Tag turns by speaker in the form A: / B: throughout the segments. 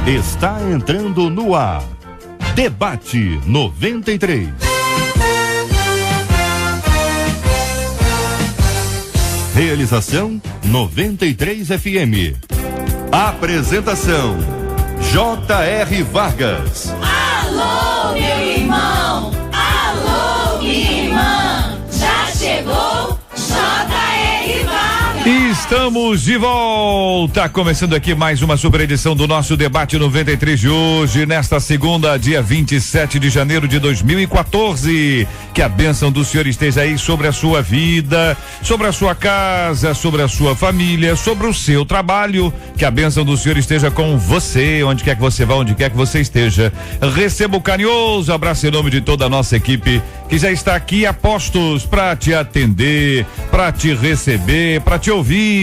A: Está entrando no ar. Debate 93. Realização 93 FM. Apresentação J.R. Vargas.
B: Alô, meu irmão! Alô, minha irmã! Já chegou J.R. Vargas!
C: Estamos de volta, começando aqui mais uma super edição do nosso Debate 93 de hoje, nesta segunda, dia 27 de janeiro de 2014. Que a bênção do Senhor esteja aí sobre a sua vida, sobre a sua casa, sobre a sua família, sobre o seu trabalho. Que a bênção do Senhor esteja com você, onde quer que você vá, onde quer que você esteja. Receba o carinhoso abraço em nome de toda a nossa equipe que já está aqui a postos para te atender, para te receber, para te ouvir.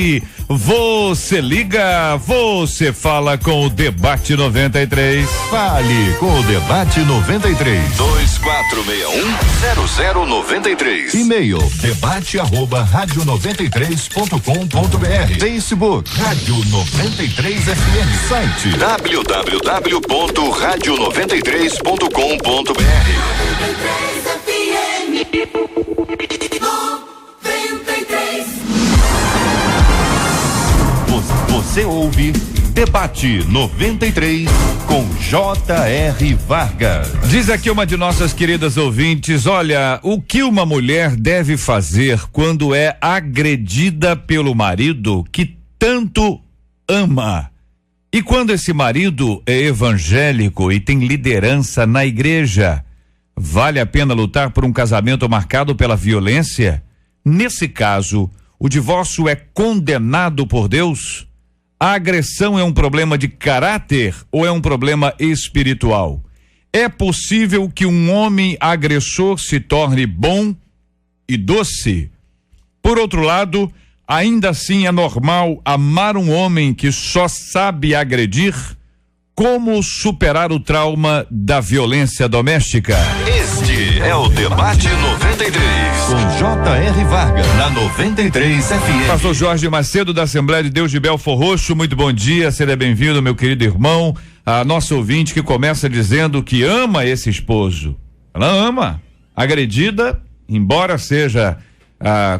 C: Você liga, você fala com o Debate 93.
A: Fale com o Debate 93.
D: 2461-0093.
A: E-mail debate@radio93.com.br. Facebook Rádio 93 FM. Site
D: www.radio93.com.br.
A: Você ouve Debate 93 com J.R. Vargas.
C: Diz aqui uma de nossas queridas ouvintes: olha, o que uma mulher deve fazer quando é agredida pelo marido que tanto ama? E quando esse marido é evangélico e tem liderança na igreja? Vale a pena lutar por um casamento marcado pela violência? Nesse caso, o divórcio é condenado por Deus? A agressão é um problema de caráter ou é um problema espiritual? É possível que um homem agressor se torne bom e doce? Por outro lado, ainda assim é normal amar um homem que só sabe agredir? Como superar o trauma da violência doméstica?
D: Este é o Debate 93.
A: Com J.R. Vargas, na 93 FM.
C: Pastor Jorge Macedo, da Assembleia de Deus de Belfor Roxo, muito bom dia, seja bem-vindo, meu querido irmão. A nossa ouvinte que começa dizendo que ama esse esposo. Ela ama. Agredida, embora seja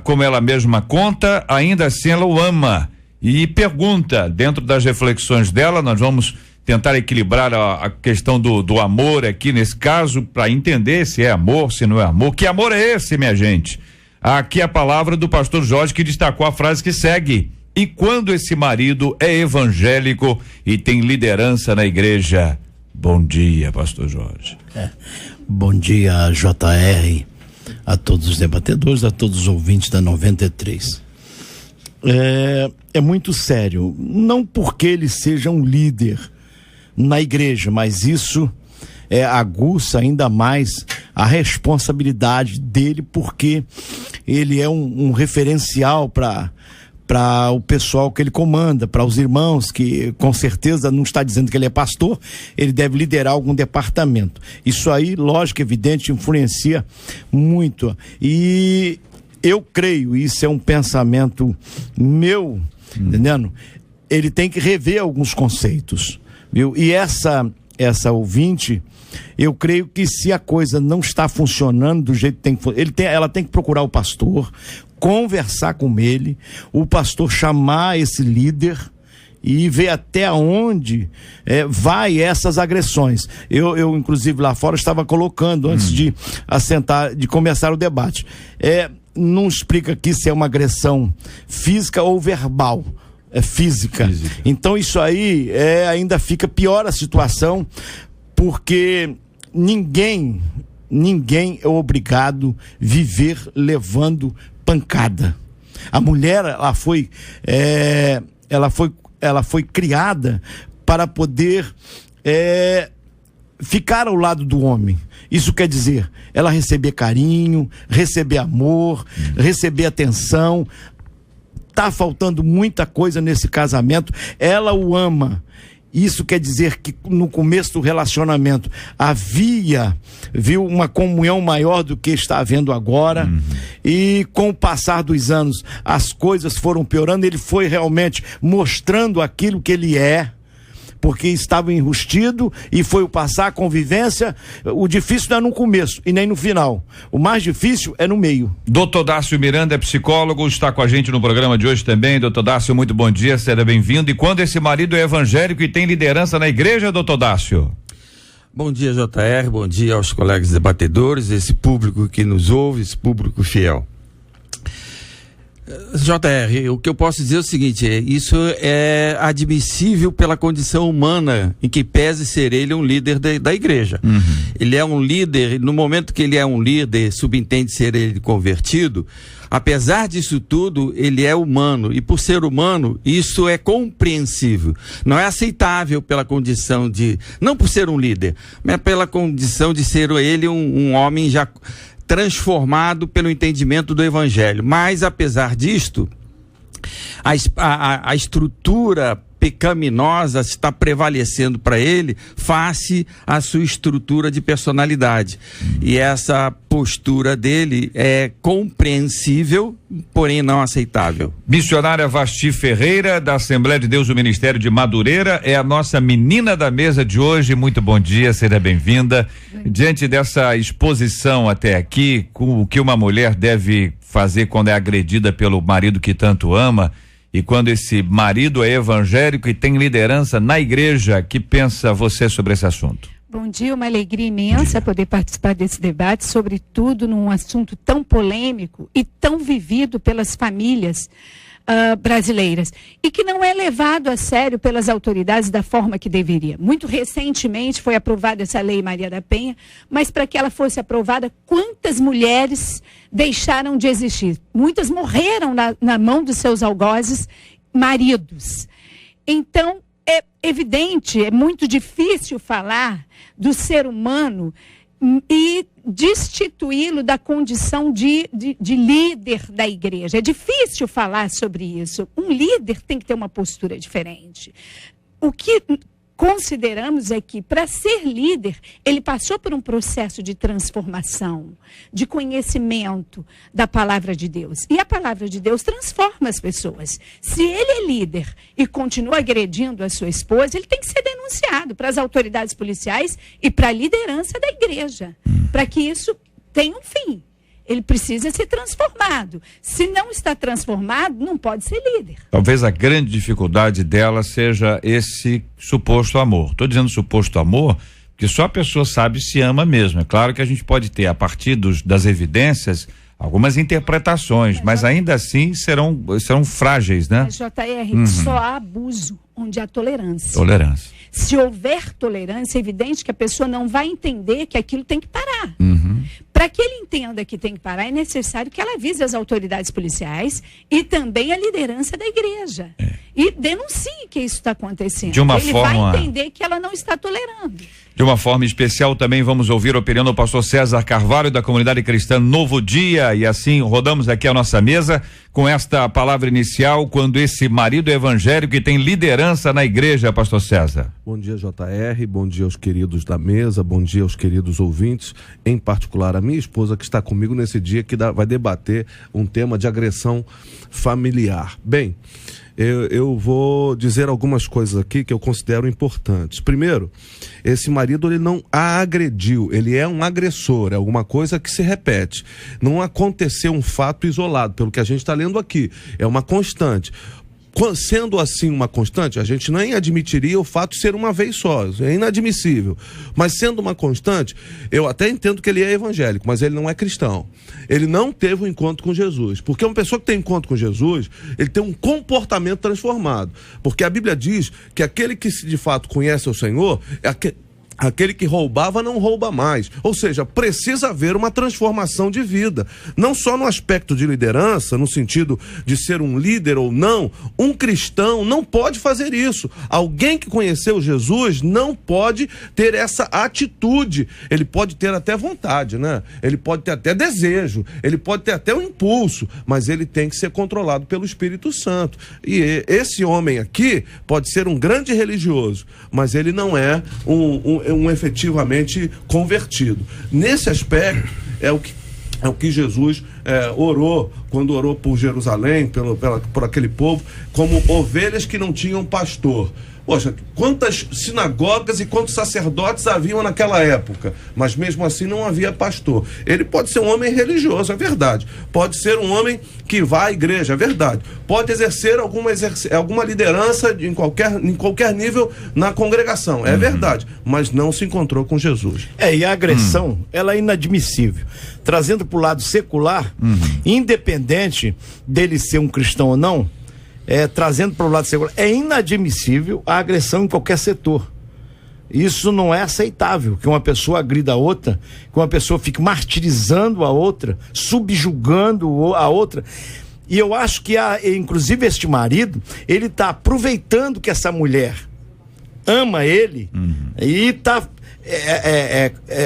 C: como ela mesma conta, ainda assim ela o ama. E pergunta, dentro das reflexões dela, nós vamos tentar equilibrar a questão do amor aqui nesse caso, para entender se é amor, se não é amor. Que amor é esse, minha gente? Aqui a palavra do pastor Jorge, que destacou a frase que segue: e quando esse marido é evangélico e tem liderança na igreja? Bom dia, pastor Jorge.
E: Bom dia, JR, a todos os debatedores, a todos os ouvintes da 93. É muito sério, não porque ele seja um líder na igreja, mas isso aguça ainda mais a responsabilidade dele, porque ele é um referencial para o pessoal que ele comanda, para os irmãos, que com certeza não está dizendo que ele é pastor, ele deve liderar algum departamento. Isso aí, lógico, evidente, influencia muito. E eu creio, isso é um pensamento meu, entendendo? Ele tem que rever alguns conceitos, viu? E essa ouvinte, eu creio que se a coisa não está funcionando do jeito que ela tem que procurar o pastor, conversar com ele, o pastor chamar esse líder e ver até onde vai essas agressões. Eu inclusive lá fora estava colocando, antes de começar o debate, não explica aqui se é uma agressão física ou verbal. É física. Então isso aí ainda fica pior a situação, porque ninguém é obrigado a viver levando pancada. A mulher, ela foi criada para poder ficar ao lado do homem. Isso quer dizer, ela receber carinho, receber amor, receber atenção. Tá faltando muita coisa nesse casamento. Ela o ama. Isso quer dizer que no começo do relacionamento viu uma comunhão maior do que está havendo agora, e com o passar dos anos as coisas foram piorando. Ele foi realmente mostrando aquilo que ele é, porque estava enrustido e foi o passar a convivência. O difícil não é no começo e nem no final. O mais difícil é no meio.
C: Doutor Dácio Miranda é psicólogo, está com a gente no programa de hoje também. Doutor Dácio, muito bom dia, seja bem-vindo. E quando esse marido é evangélico e tem liderança na igreja, doutor Dácio?
F: Bom dia, JR, bom dia aos colegas debatedores, esse público que nos ouve, esse público fiel. JR, o que eu posso dizer é o seguinte, isso é admissível pela condição humana, em que pese ser ele um líder da igreja. Uhum. Ele é um líder, no momento que ele é um líder, subentende ser ele convertido, apesar disso tudo, ele é humano, e por ser humano, isso é compreensível. Não é aceitável pela condição de, não por ser um líder, mas pela condição de ser ele um homem já transformado pelo entendimento do evangelho. Mas, apesar disto, a estrutura pecaminosa está prevalecendo para ele face à sua estrutura de personalidade. E essa postura dele é compreensível, porém não aceitável.
C: Missionária Vasti Ferreira, da Assembleia de Deus do Ministério de Madureira, é a nossa menina da mesa de hoje. Muito bom dia, seja bem-vinda. Diante dessa exposição até aqui, o que uma mulher deve fazer quando é agredida pelo marido que tanto ama, e quando esse marido é evangélico e tem liderança na igreja, que pensa você sobre esse assunto?
G: Bom dia, uma alegria imensa poder participar desse debate, sobretudo num assunto tão polêmico e tão vivido pelas famílias brasileiras, e que não é levado a sério pelas autoridades da forma que deveria. Muito recentemente foi aprovada essa lei Maria da Penha, mas para que ela fosse aprovada, quantas mulheres deixaram de existir? Muitas morreram na mão dos seus algozes maridos. Então, é evidente, é muito difícil falar do ser humano e destituí-lo da condição de líder da igreja. É difícil falar sobre isso. Um líder tem que ter uma postura diferente. O que consideramos é que, para ser líder, ele passou por um processo de transformação, de conhecimento da palavra de Deus. E a palavra de Deus transforma as pessoas. Se ele é líder e continua agredindo a sua esposa, ele tem que ser denunciado para as autoridades policiais e para a liderança da igreja, para que isso tenha um fim. Ele precisa ser transformado. Se não está transformado, não pode ser líder.
C: Talvez a grande dificuldade dela seja esse suposto amor. Estou dizendo suposto amor, porque só a pessoa sabe se ama mesmo. É claro que a gente pode ter, a partir das evidências, algumas interpretações, mas ainda assim serão frágeis, né?
G: Mas, JR, só há abuso onde há tolerância.
C: Tolerância.
G: Se houver tolerância, é evidente que a pessoa não vai entender que aquilo tem que parar. Para que ele entenda que tem que parar, é necessário que ela avise as autoridades policiais e também a liderança da igreja. E denuncie que isso está acontecendo. Ele vai entender que ela não está tolerando.
C: De uma forma especial, também vamos ouvir a opinião do pastor César Carvalho, da comunidade cristã Novo Dia, e assim rodamos aqui a nossa mesa com esta palavra inicial, quando esse marido é evangélico e tem liderança na igreja, pastor César.
H: Bom dia, JR, bom dia aos queridos da mesa, bom dia aos queridos ouvintes, em particular a minha esposa que está comigo nesse dia, que vai debater um tema de agressão familiar. Bem, eu vou dizer algumas coisas aqui que eu considero importantes. Primeiro, esse marido, ele não a agrediu, ele é um agressor, é alguma coisa que se repete. Não aconteceu um fato isolado, pelo que a gente está lendo aqui, é uma constante. Sendo assim uma constante, a gente nem admitiria o fato de ser uma vez só, é inadmissível. Mas sendo uma constante, eu até entendo que ele é evangélico, mas ele não é cristão. Ele não teve um encontro com Jesus, porque uma pessoa que tem encontro com Jesus, ele tem um comportamento transformado. Porque a Bíblia diz que aquele que de fato conhece o Senhor, aquele que roubava não rouba mais. Ou seja, precisa haver uma transformação de vida. Não só no aspecto de liderança, no sentido de ser um líder ou não. Um cristão não pode fazer isso. Alguém que conheceu Jesus não pode ter essa atitude. Ele pode ter até vontade, né? Ele pode ter até desejo. Ele pode ter até um impulso. Mas ele tem que ser controlado pelo Espírito Santo. E esse homem aqui pode ser um grande religioso, mas ele não é um efetivamente convertido. Nesse aspecto, é o que Jesus orou, quando orou por Jerusalém, por aquele povo, como ovelhas que não tinham pastor. Poxa, quantas sinagogas e quantos sacerdotes haviam naquela época, mas mesmo assim não havia pastor. Ele pode ser um homem religioso, é verdade. Pode ser um homem que vai à igreja, é verdade. Pode exercer alguma liderança em qualquer nível na congregação, é verdade. Mas não se encontrou com Jesus.
E: E a agressão, ela é inadmissível. Trazendo para o lado secular, independente dele ser um cristão ou não, trazendo para o lado secular, é inadmissível a agressão em qualquer setor. Isso não é aceitável, que uma pessoa agrida a outra, que uma pessoa fique martirizando a outra, subjugando a outra. E eu acho que, inclusive, este marido, ele está aproveitando que essa mulher ama ele e está...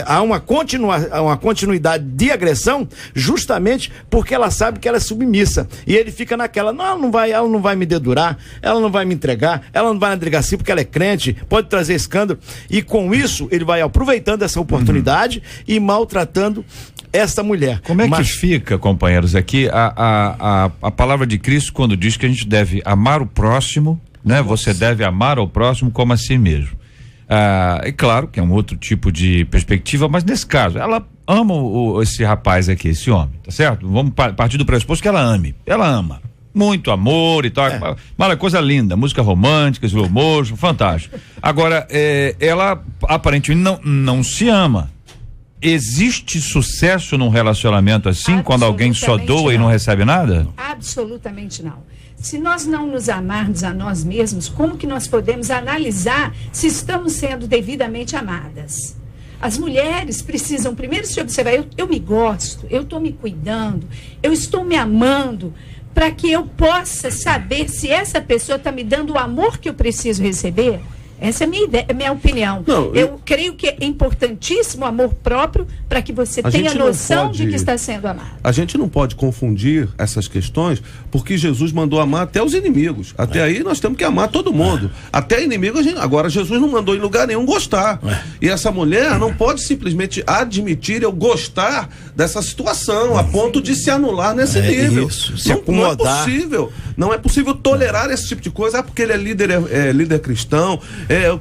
E: há uma continuidade de agressão justamente porque ela sabe que ela é submissa e ele fica naquela, ela não vai me dedurar, ela não vai me entregar, ela não vai na delegacia porque ela é crente, pode trazer escândalo, e com isso ele vai aproveitando essa oportunidade e maltratando esta mulher.
C: Como é que fica, companheiros, aqui a palavra de Cristo quando diz que a gente deve amar o próximo, né? Você deve amar ao próximo como a si mesmo. É claro que é um outro tipo de perspectiva, mas nesse caso, ela ama esse rapaz aqui, esse homem, tá certo? Vamos partir do pressuposto que ela ame. Ela ama. Muito amor e tal. Uma coisa linda, música romântica, slow motion, fantástico. Agora, ela aparentemente não se ama. Existe sucesso num relacionamento assim, quando alguém só doa e não recebe nada?
G: Absolutamente não. Se nós não nos amarmos a nós mesmos, como que nós podemos analisar se estamos sendo devidamente amadas? As mulheres precisam primeiro se observar, eu me gosto, eu estou me cuidando, eu estou me amando, para que eu possa saber se essa pessoa está me dando o amor que eu preciso receber. Essa é a minha ideia, minha opinião. Eu creio que é importantíssimo o amor próprio para que você tenha noção de que está sendo amado.
H: A gente não pode confundir essas questões, porque Jesus mandou amar até os inimigos. Até aí nós temos que amar todo mundo. Até inimigo, agora Jesus não mandou em lugar nenhum gostar. E essa mulher não pode simplesmente admitir eu gostar dessa situação, a ponto de se anular nesse nível.
E: Isso, se acomodar.
H: Não é possível. Não é possível tolerar esse tipo de coisa, porque ele é líder cristão. Eu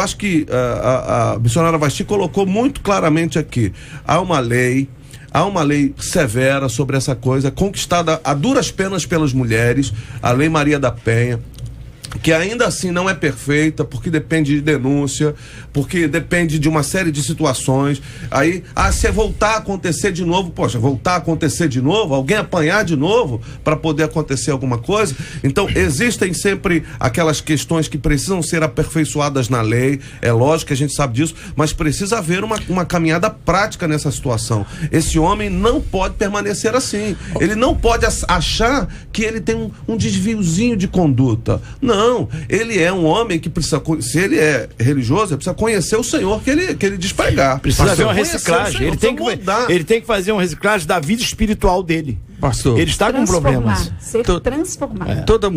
H: acho que a missionária Vasti colocou muito claramente aqui. Há uma lei severa sobre essa coisa, conquistada a duras penas pelas mulheres, a Lei Maria da Penha, que ainda assim não é perfeita, porque depende de denúncia, porque depende de uma série de situações. Aí, se voltar a acontecer de novo, alguém apanhar de novo para poder acontecer alguma coisa. Então, existem sempre aquelas questões que precisam ser aperfeiçoadas na lei, é lógico que a gente sabe disso, mas precisa haver uma caminhada prática nessa situação. Esse homem não pode permanecer assim, ele não pode achar que ele tem um desviozinho de conduta. Não, ele é um homem que precisa, se ele é religioso, ele precisa conhecer o Senhor que ele diz pregar.
E: Precisa fazer uma reciclagem. Ele tem que fazer uma reciclagem da vida espiritual dele.
F: Pastor,
E: ele está com problemas.
G: Ser transformado.
F: Toda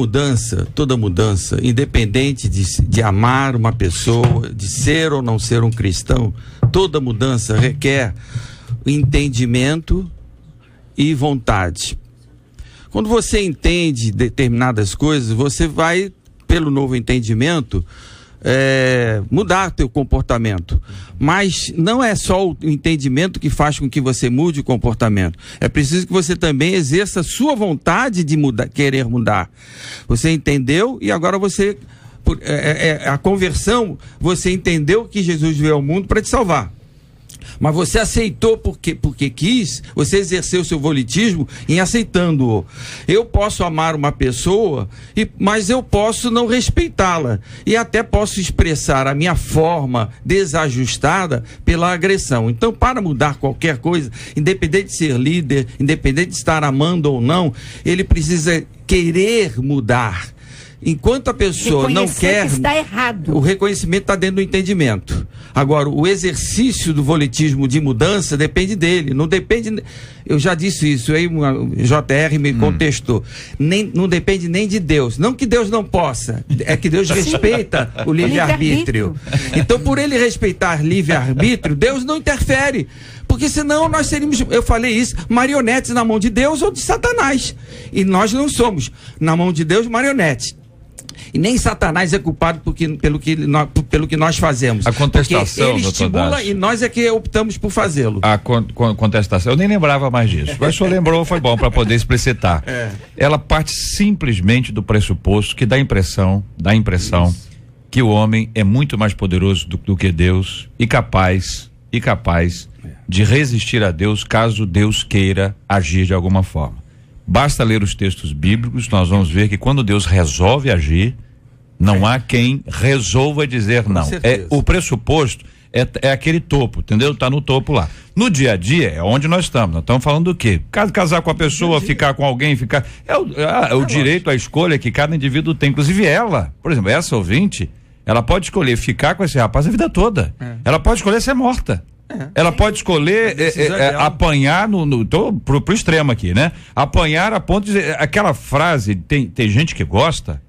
F: mudança, independente de amar uma pessoa, de ser ou não ser um cristão, toda mudança requer entendimento e vontade. Quando você entende determinadas coisas, você vai, pelo novo entendimento, mudar teu comportamento. Mas não é só o entendimento que faz com que você mude o comportamento. É preciso que você também exerça a sua vontade de querer mudar. Você entendeu e agora você... a conversão, você entendeu que Jesus veio ao mundo para te salvar. Mas você aceitou porque quis, você exerceu o seu volitismo em aceitando-o. Eu posso amar uma pessoa, mas eu posso não respeitá-la. E até posso expressar a minha forma desajustada pela agressão. Então, para mudar qualquer coisa, independente de ser líder, independente de estar amando ou não, ele precisa querer mudar. Enquanto a pessoa não quer,
G: que está errado.
F: O reconhecimento está dentro do entendimento. Agora, o exercício do volitismo de mudança depende dele, não depende... Eu já disse isso, aí o JR me contestou. Não depende nem de Deus. Não que Deus não possa, é que Deus respeita o livre-arbítrio. Então, por ele respeitar livre-arbítrio, Deus não interfere. Porque senão nós seríamos, eu falei isso, marionetes na mão de Deus ou de Satanás. E nós não somos, na mão de Deus, marionetes. E nem Satanás é culpado pelo que nós fazemos.
C: A contestação,
F: porque ele estimula
C: Dácio,
F: e nós é que optamos por fazê-lo.
C: A contestação, eu nem lembrava mais disso. Mas o senhor lembrou, foi bom para poder explicitar. Ela parte simplesmente do pressuposto que dá a impressão que o homem é muito mais poderoso do que Deus e capaz de resistir a Deus caso Deus queira agir de alguma forma. Basta ler os textos bíblicos, nós vamos ver que quando Deus resolve agir, não há quem resolva dizer não. O pressuposto é aquele topo, entendeu? Tá no topo lá. No dia a dia é onde nós estamos falando do quê? Casar com a pessoa, ficar com alguém, o direito à escolha que cada indivíduo tem, inclusive ela, por exemplo, essa ouvinte, ela pode escolher ficar com esse rapaz a vida toda. Ela pode escolher ser morta. Ela pode escolher apanhar tô pro extremo aqui, né? Apanhar a ponto de dizer, aquela frase, tem gente que gosta,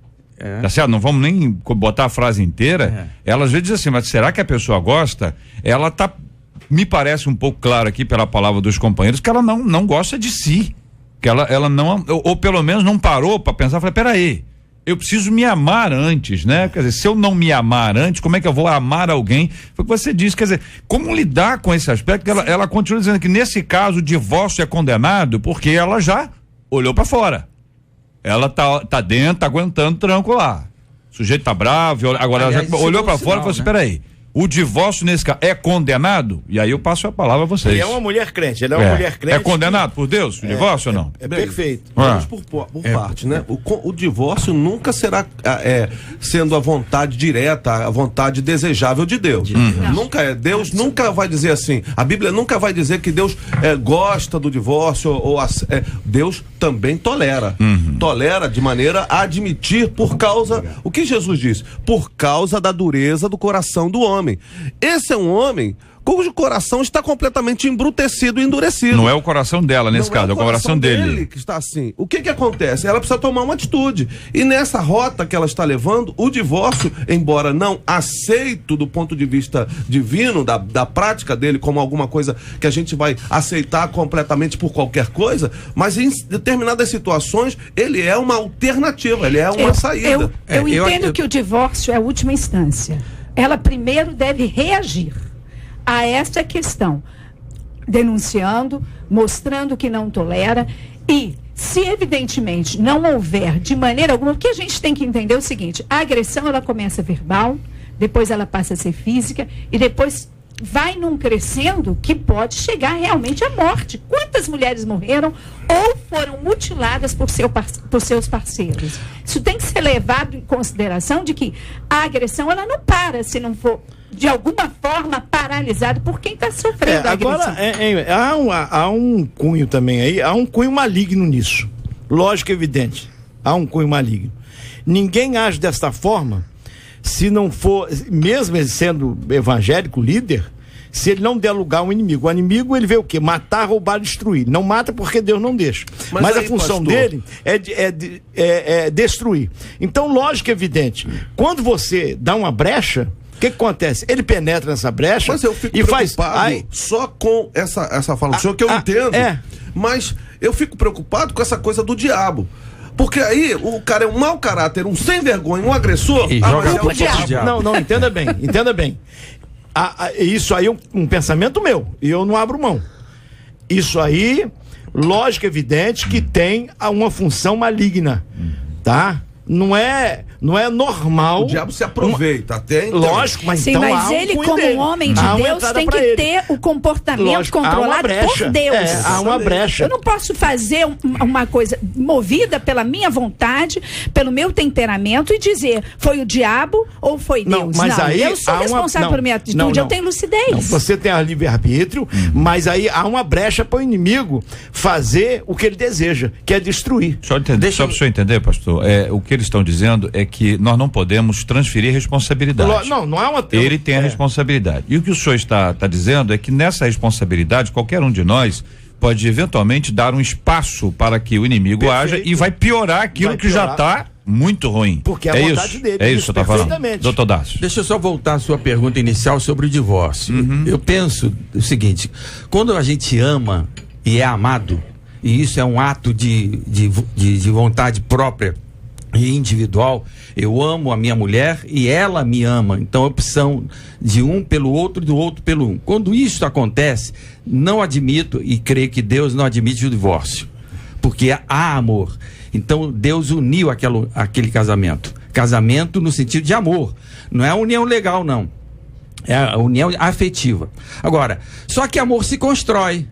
C: tá certo? Não vamos nem botar a frase inteira. Ela às vezes diz assim, mas será que a pessoa gosta? Ela me parece um pouco claro aqui pela palavra dos companheiros que ela não gosta de si, que ela não, ou pelo menos não parou para pensar, falei, peraí, eu preciso me amar antes, né? Quer dizer, se eu não me amar antes, como é que eu vou amar alguém? Foi o que você disse, quer dizer, como lidar com esse aspecto? Ela continua dizendo que nesse caso o divórcio é condenado porque ela já olhou para fora. Ela tá dentro, tá aguentando tranco lá. O sujeito tá bravo, agora ela já olhou para fora e falou assim, peraí, o divórcio nesse caso é condenado? E aí eu passo a palavra a vocês.
E: Ele é uma mulher crente, mulher crente.
C: É condenado por Deus o divórcio ou não?
E: Perfeito.
H: Vamos por parte, né? O divórcio nunca será sendo a vontade direta, a vontade desejável de Deus. Nunca é. Deus nunca vai dizer assim. A Bíblia nunca vai dizer que Deus gosta do divórcio Deus também tolera. Tolera de maneira a admitir por causa, o que Jesus disse? Por causa da dureza do coração do homem. Esse é um homem cujo coração está completamente embrutecido e endurecido.
C: Não é o coração dela nesse caso, é o coração dele
H: que está assim. O que acontece? Ela precisa tomar uma atitude. E nessa rota que ela está levando, o divórcio, embora não aceito do ponto de vista divino, da prática dele, como alguma coisa que a gente vai aceitar completamente por qualquer coisa, mas em determinadas situações, ele é uma alternativa, ele é uma saída.
G: Eu entendo que o divórcio é a última instância. Ela primeiro deve reagir a essa questão, denunciando, mostrando que não tolera, e se evidentemente não houver de maneira alguma, porque a gente tem que entender o seguinte, a agressão ela começa verbal, depois ela passa a ser física e depois vai num crescendo que pode chegar realmente à morte. Quantas mulheres morreram ou foram mutiladas por seus parceiros? Isso tem que ser levado em consideração de que a agressão ela não para se não for de alguma forma paralisado por quem está sofrendo a agressão.
E: Agora, há um cunho também aí, há um cunho maligno nisso. Lógico, evidente. Há um cunho maligno. Ninguém age desta forma se não for, mesmo ele sendo evangélico, líder, se ele não der lugar ao inimigo. O inimigo, ele vê o quê? Matar, roubar, destruir. Não mata porque Deus não deixa. Mas aí, a função dele é destruir. Então, lógico, evidente, quando você dá uma brecha, o que acontece? Ele penetra nessa brecha.
H: Mas eu fico
E: e
H: preocupado só com essa fala do senhor, que eu entendo. Mas eu fico preocupado com essa coisa do diabo. Porque aí o cara é um mau caráter, um sem vergonha, um agressor.
E: Não, entenda bem. Isso aí é um pensamento meu, e eu não abro mão. Isso aí, lógico, evidente que tem uma função maligna, tá? Não é normal.
H: O diabo se aproveita até então.
E: Lógico, mas
G: sim,
E: então
G: mas ele, como um homem de Deus, tem que ter o comportamento controlado por Deus.
E: Há uma brecha.
G: Eu não posso fazer uma coisa movida pela minha vontade, pelo meu temperamento e dizer foi o diabo ou foi Deus.
E: Mas aí
G: eu sou responsável pela minha atitude, eu tenho lucidez.
E: Você tem livre-arbítrio, mas aí há uma brecha para o inimigo fazer o que ele deseja, que é destruir.
C: Só para o senhor entender, pastor, o que eles estão dizendo é que nós não podemos transferir responsabilidade.
E: Não é uma...
C: Ele tem a responsabilidade. E o que o senhor está dizendo é que nessa responsabilidade, qualquer um de nós pode eventualmente dar um espaço para que o inimigo haja e vai piorar aquilo que já está muito ruim.
E: Porque é a vontade dele.
C: É isso que eu estou falando. Doutor Dácio.
F: Deixa eu só voltar à sua pergunta inicial sobre o divórcio. Eu penso o seguinte, quando a gente ama e é amado, e isso é um ato de vontade própria, e individual, eu amo a minha mulher e ela me ama. Então, a opção de um pelo outro e do outro pelo um. Quando isso acontece, não admito, e creio que Deus não admite o divórcio, porque há amor. Então, Deus uniu aquele casamento. Casamento no sentido de amor. Não é a união legal, não. É a união afetiva. Agora, só que amor se constrói.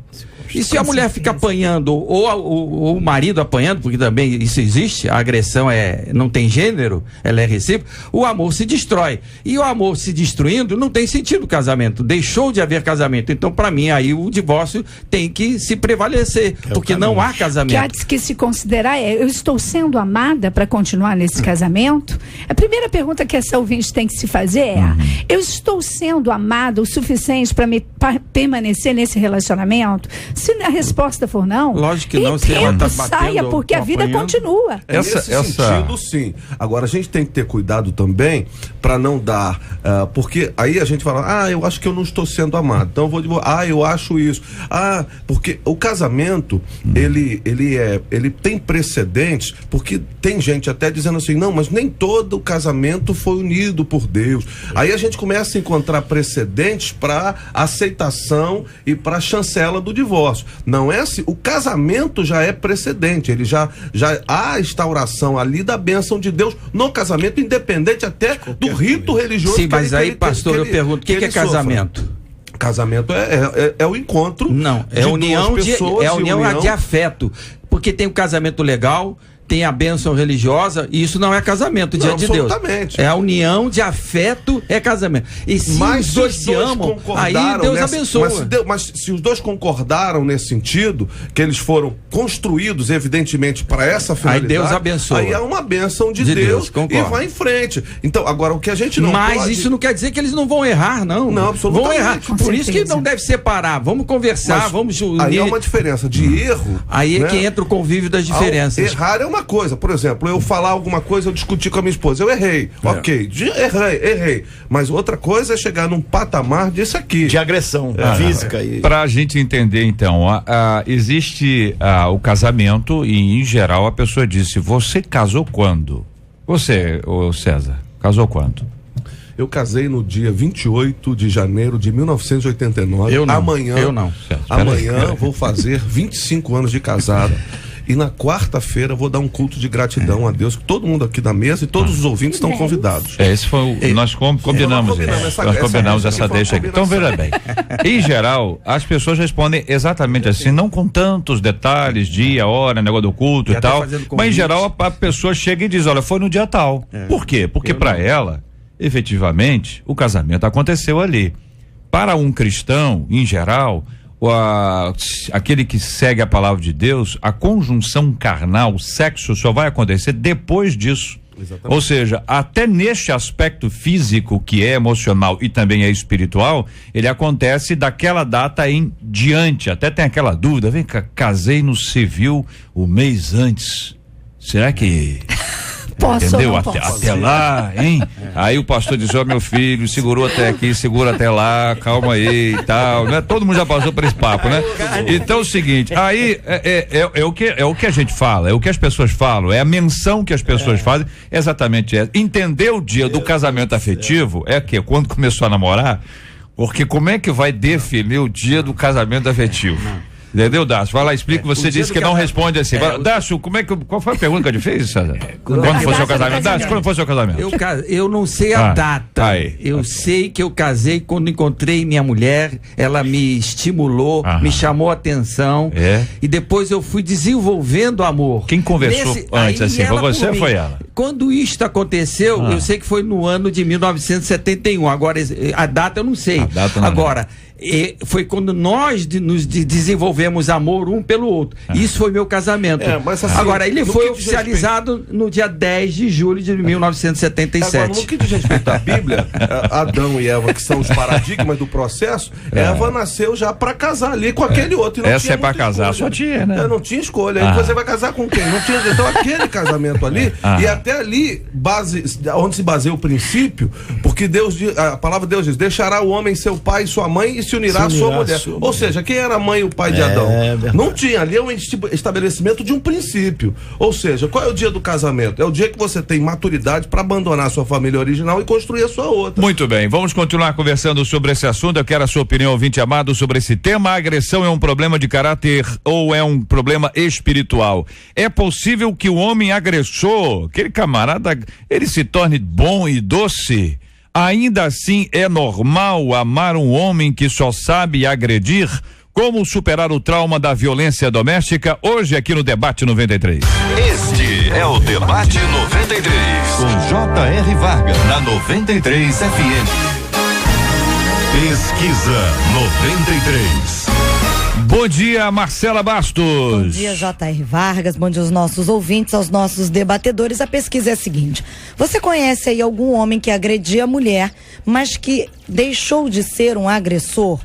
F: E se a mulher fica apanhando, ou o marido apanhando, porque também isso existe, a agressão não tem gênero, ela é recíproca, o amor se destrói. E o amor se destruindo, não tem sentido o casamento, deixou de haver casamento. Então, para mim, aí o divórcio tem que se prevalecer, porque não há casamento.
G: Que se considerar eu estou sendo amada para continuar nesse casamento? A primeira pergunta que essa ouvinte tem que se fazer é, eu estou sendo amada o suficiente para permanecer nesse relacionamento? Se a resposta for não,
F: lógico que não, se ela tá
G: saia, porque a vida continua.
H: Nesse sentido, sim. Agora, a gente tem que ter cuidado também para não dar, porque aí a gente fala, eu acho que eu não estou sendo amado, então eu vou divorciar, eu acho isso, porque o casamento, ele tem precedentes, porque tem gente até dizendo assim, não, mas nem todo casamento foi unido por Deus. Aí a gente começa a encontrar precedentes para aceitação e para chancela do divórcio. Não é assim, o casamento já é precedente, ele já há a instauração ali da bênção de Deus no casamento, independente até do rito religioso.
F: Sim, mas aí, pastor, eu pergunto, o que é casamento?
H: Casamento é o encontro.
F: Não, é união de afeto, porque tem o casamento legal, tem a bênção religiosa, e isso não é casamento diante de Deus. É a união de afeto, é casamento. E se os dois se amam, aí Deus abençoa.
H: Mas se os dois concordaram nesse sentido, que eles foram construídos, evidentemente, para essa finalidade,
F: aí Deus abençoa.
H: Aí é uma bênção de Deus e vai em frente. Então, agora, o que a gente não
F: Mas
H: pode...
F: isso não quer dizer que eles não vão errar, não.
H: Não, absolutamente.
F: Vão errar. Por isso que não deve separar. Vamos conversar, vamos unir.
H: Aí é uma diferença de erro.
F: Aí é que entra o convívio das diferenças.
H: Errar é uma coisa, por exemplo, eu falar alguma coisa, eu discutir com a minha esposa, eu errei, ok, errei, mas outra coisa é chegar num patamar disso aqui.
E: De agressão física.
C: Pra gente entender, então, existe o casamento e, em geral, a pessoa disse, você casou quando? Você, ô César, casou quando?
H: Eu casei no dia 28 de janeiro de 1989.
F: Eu não.
H: Amanhã vou fazer 25 anos de casado. E na quarta-feira vou dar um culto de gratidão a Deus, que todo mundo aqui da mesa e todos os ouvintes estão convidados.
C: Esse foi nós combinamos essa deixa aqui. Então, veja bem, em geral, as pessoas respondem exatamente assim, não com tantos detalhes, dia, hora, negócio do culto e tal, mas em geral a pessoa chega e diz, olha, foi no dia tal. Por quê? Porque para ela, efetivamente, o casamento aconteceu ali. Para um cristão, em geral, aquele que segue a palavra de Deus, a conjunção carnal, o sexo só vai acontecer depois disso. Exatamente. Ou seja, até neste aspecto físico, que é emocional e também é espiritual, ele acontece daquela data em diante. Até tem aquela dúvida, vem cá, casei no civil o mês antes, será que...
G: Posso,
C: entendeu?
G: Posso.
C: Até lá, hein? Aí o pastor diz, meu filho, segurou até aqui, segura até lá, calma aí e tal, né? Todo mundo já passou por esse papo, né? Então é o seguinte, aí é o que a gente fala, é o que as pessoas falam, é a menção que as pessoas fazem, exatamente essa. Entender o dia do casamento afetivo é que quando começou a namorar, porque como é que vai definir o dia do casamento afetivo? Entendeu, Dácio? Vai lá, explica. Você disse que não responde assim. Dácio, qual foi a pergunta que a gente fez, César? Quando foi seu casamento? Dácio, quando foi seu casamento?
F: Eu não sei a data. Eu sei que eu casei quando encontrei minha mulher, ela me estimulou, me chamou a atenção. E depois eu fui desenvolvendo amor.
C: Quem conversou antes assim? Foi você ou foi ela?
F: Quando isto aconteceu, eu sei que foi no ano de 1971. Agora, a data eu não sei. Agora, foi quando nós nos desenvolvemos amor um pelo outro. Isso foi meu casamento.
H: Mas assim,
F: agora, ele foi oficializado no dia 10 de julho de 1977.
H: Agora, no que diz respeito à Bíblia, Adão e Eva, que são os paradigmas do processo, Eva nasceu já para casar ali com aquele outro.
C: Essa é para casar, só tinha, né?
H: Não tinha escolha. Aí você vai casar com quem? Não tinha. Então, aquele casamento ali, e até ali, onde se baseia o princípio, porque a palavra de Deus diz, deixará o homem seu pai e sua mãe e se unirá à sua mulher. Ou seja, quem era a mãe e o pai de cidadão.
E: verdade.
H: Não tinha, ali é um estabelecimento de um princípio. Ou seja, qual é o dia do casamento? É o dia que você tem maturidade para abandonar a sua família original e construir a sua outra.
C: Muito bem, vamos continuar conversando sobre esse assunto. Eu quero a sua opinião, ouvinte amado, sobre esse tema. A agressão é um problema de caráter ou é um problema espiritual? É possível que o homem agressor, aquele camarada, ele se torne bom e doce? Ainda assim é normal amar um homem que só sabe agredir? Como superar o trauma da violência doméstica? Hoje aqui no Debate 93.
D: Este é o Debate 93.
A: Com J.R. Vargas, na 93 FM. Pesquisa 93.
C: Bom dia, Marcela Bastos.
I: Bom dia, J.R. Vargas. Bom dia aos nossos ouvintes, aos nossos debatedores. A pesquisa é a seguinte: você conhece aí algum homem que agredia a mulher, mas que deixou de ser um agressor?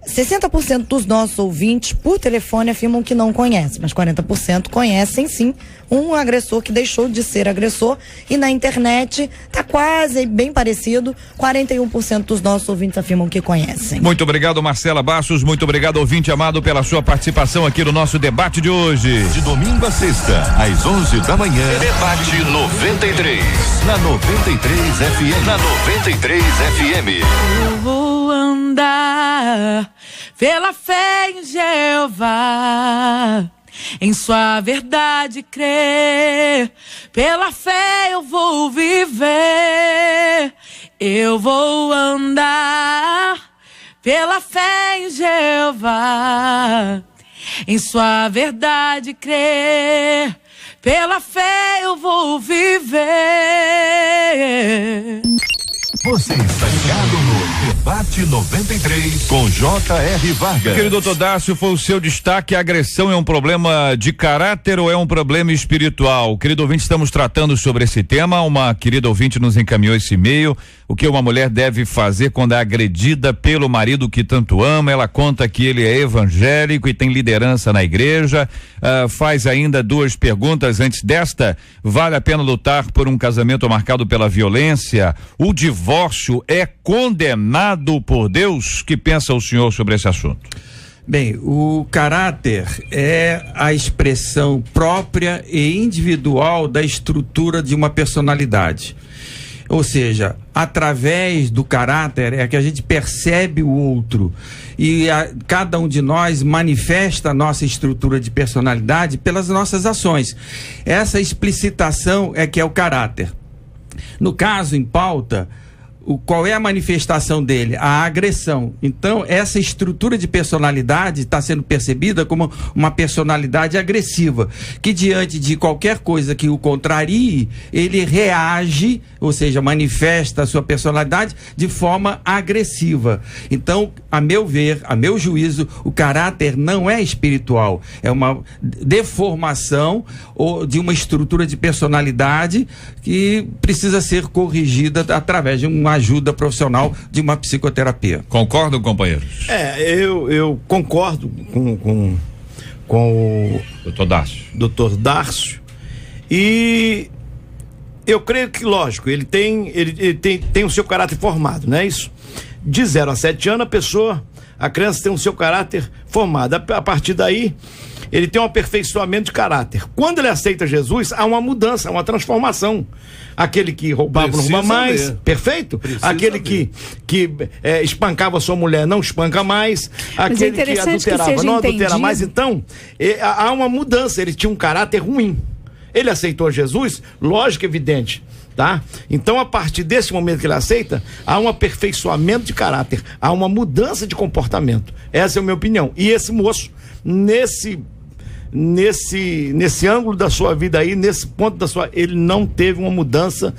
I: 60% dos nossos ouvintes por telefone afirmam que não conhecem, mas 40% conhecem sim um agressor que deixou de ser agressor, e na internet tá quase bem parecido, 41% dos nossos ouvintes afirmam que conhecem.
C: Muito obrigado, Marcela Bastos, muito obrigado, ouvinte amado, pela sua participação aqui no nosso debate de hoje.
A: De domingo a sexta, às 11 da manhã.
D: Debate 93.
A: Na 93 FM.
D: Na 93 FM.
B: Eu vou andar pela fé em Jeová, em sua verdade crer, pela fé eu vou viver. Eu vou andar pela fé em Jeová, em sua verdade crer, pela fé eu vou viver.
A: Você está ligado no Debate 93 com J.R. Vargas.
C: Querido doutor Dácio, foi o seu destaque: a agressão é um problema de caráter ou é um problema espiritual? Querido ouvinte, estamos tratando sobre esse tema. Uma querida ouvinte nos encaminhou esse e-mail. O que uma mulher deve fazer quando é agredida pelo marido que tanto ama? Ela conta que ele é evangélico e tem liderança na igreja. Faz ainda duas perguntas antes desta: vale a pena lutar por um casamento marcado pela violência? O divórcio é condenado por Deus? Que pensa o senhor sobre esse assunto?
F: Bem, o caráter é a expressão própria e individual da estrutura de uma personalidade. Ou seja, através do caráter é que a gente percebe o outro, e cada um de nós manifesta a nossa estrutura de personalidade pelas nossas ações. Essa explicitação é que é o caráter. No caso em pauta, qual é a manifestação dele? A agressão. Então, essa estrutura de personalidade está sendo percebida como uma personalidade agressiva, que diante de qualquer coisa que o contrarie, ele reage, ou seja, manifesta a sua personalidade de forma agressiva. Então, a meu ver, a meu juízo, o caráter não é espiritual, é uma deformação de uma estrutura de personalidade que precisa ser corrigida através de uma ajuda profissional, de uma psicoterapia.
C: Concordam, companheiros?
E: Eu concordo com o doutor Dácio, e eu creio que, lógico, ele tem o seu caráter formado, não é isso? De 0 a 7 anos a criança tem o seu caráter formado. A partir daí, ele tem um aperfeiçoamento de caráter. Quando ele aceita Jesus, há uma mudança, uma transformação. Aquele que roubava não rouba mais, perfeito? Aquele que espancava sua mulher não espanca mais, aquele que adulterava não adultera mais. Então, há uma mudança. Ele tinha um caráter ruim. Ele aceitou Jesus, lógico, evidente, tá? Então, a partir desse momento que ele aceita, há um aperfeiçoamento de caráter, há uma mudança de comportamento. Essa é a minha opinião. E esse moço, nesse ângulo da sua vida aí, nesse ponto da sua, ele não teve uma mudança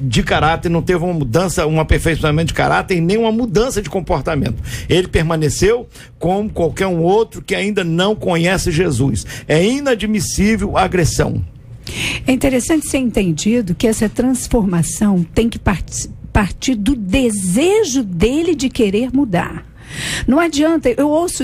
E: de caráter, não teve uma mudança, um aperfeiçoamento de caráter, nem uma mudança de comportamento. Ele permaneceu como qualquer um outro que ainda não conhece Jesus. É inadmissível a agressão.
G: É interessante ser entendido que essa transformação tem que partir do desejo dele de querer mudar. Não adianta, eu ouço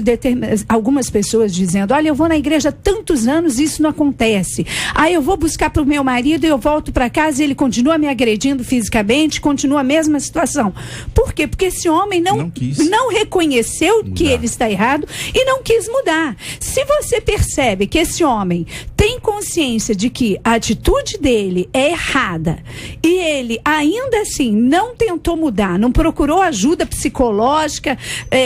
G: algumas pessoas dizendo, olha, eu vou na igreja há tantos anos e isso não acontece. Aí eu vou buscar para o meu marido e eu volto para casa e ele continua me agredindo fisicamente, continua a mesma situação. Por quê? Porque esse homem não reconheceu que ele está errado e não quis mudar. Se você percebe que esse homem tem consciência de que a atitude dele é errada e ele ainda assim não tentou mudar, não procurou ajuda psicológica,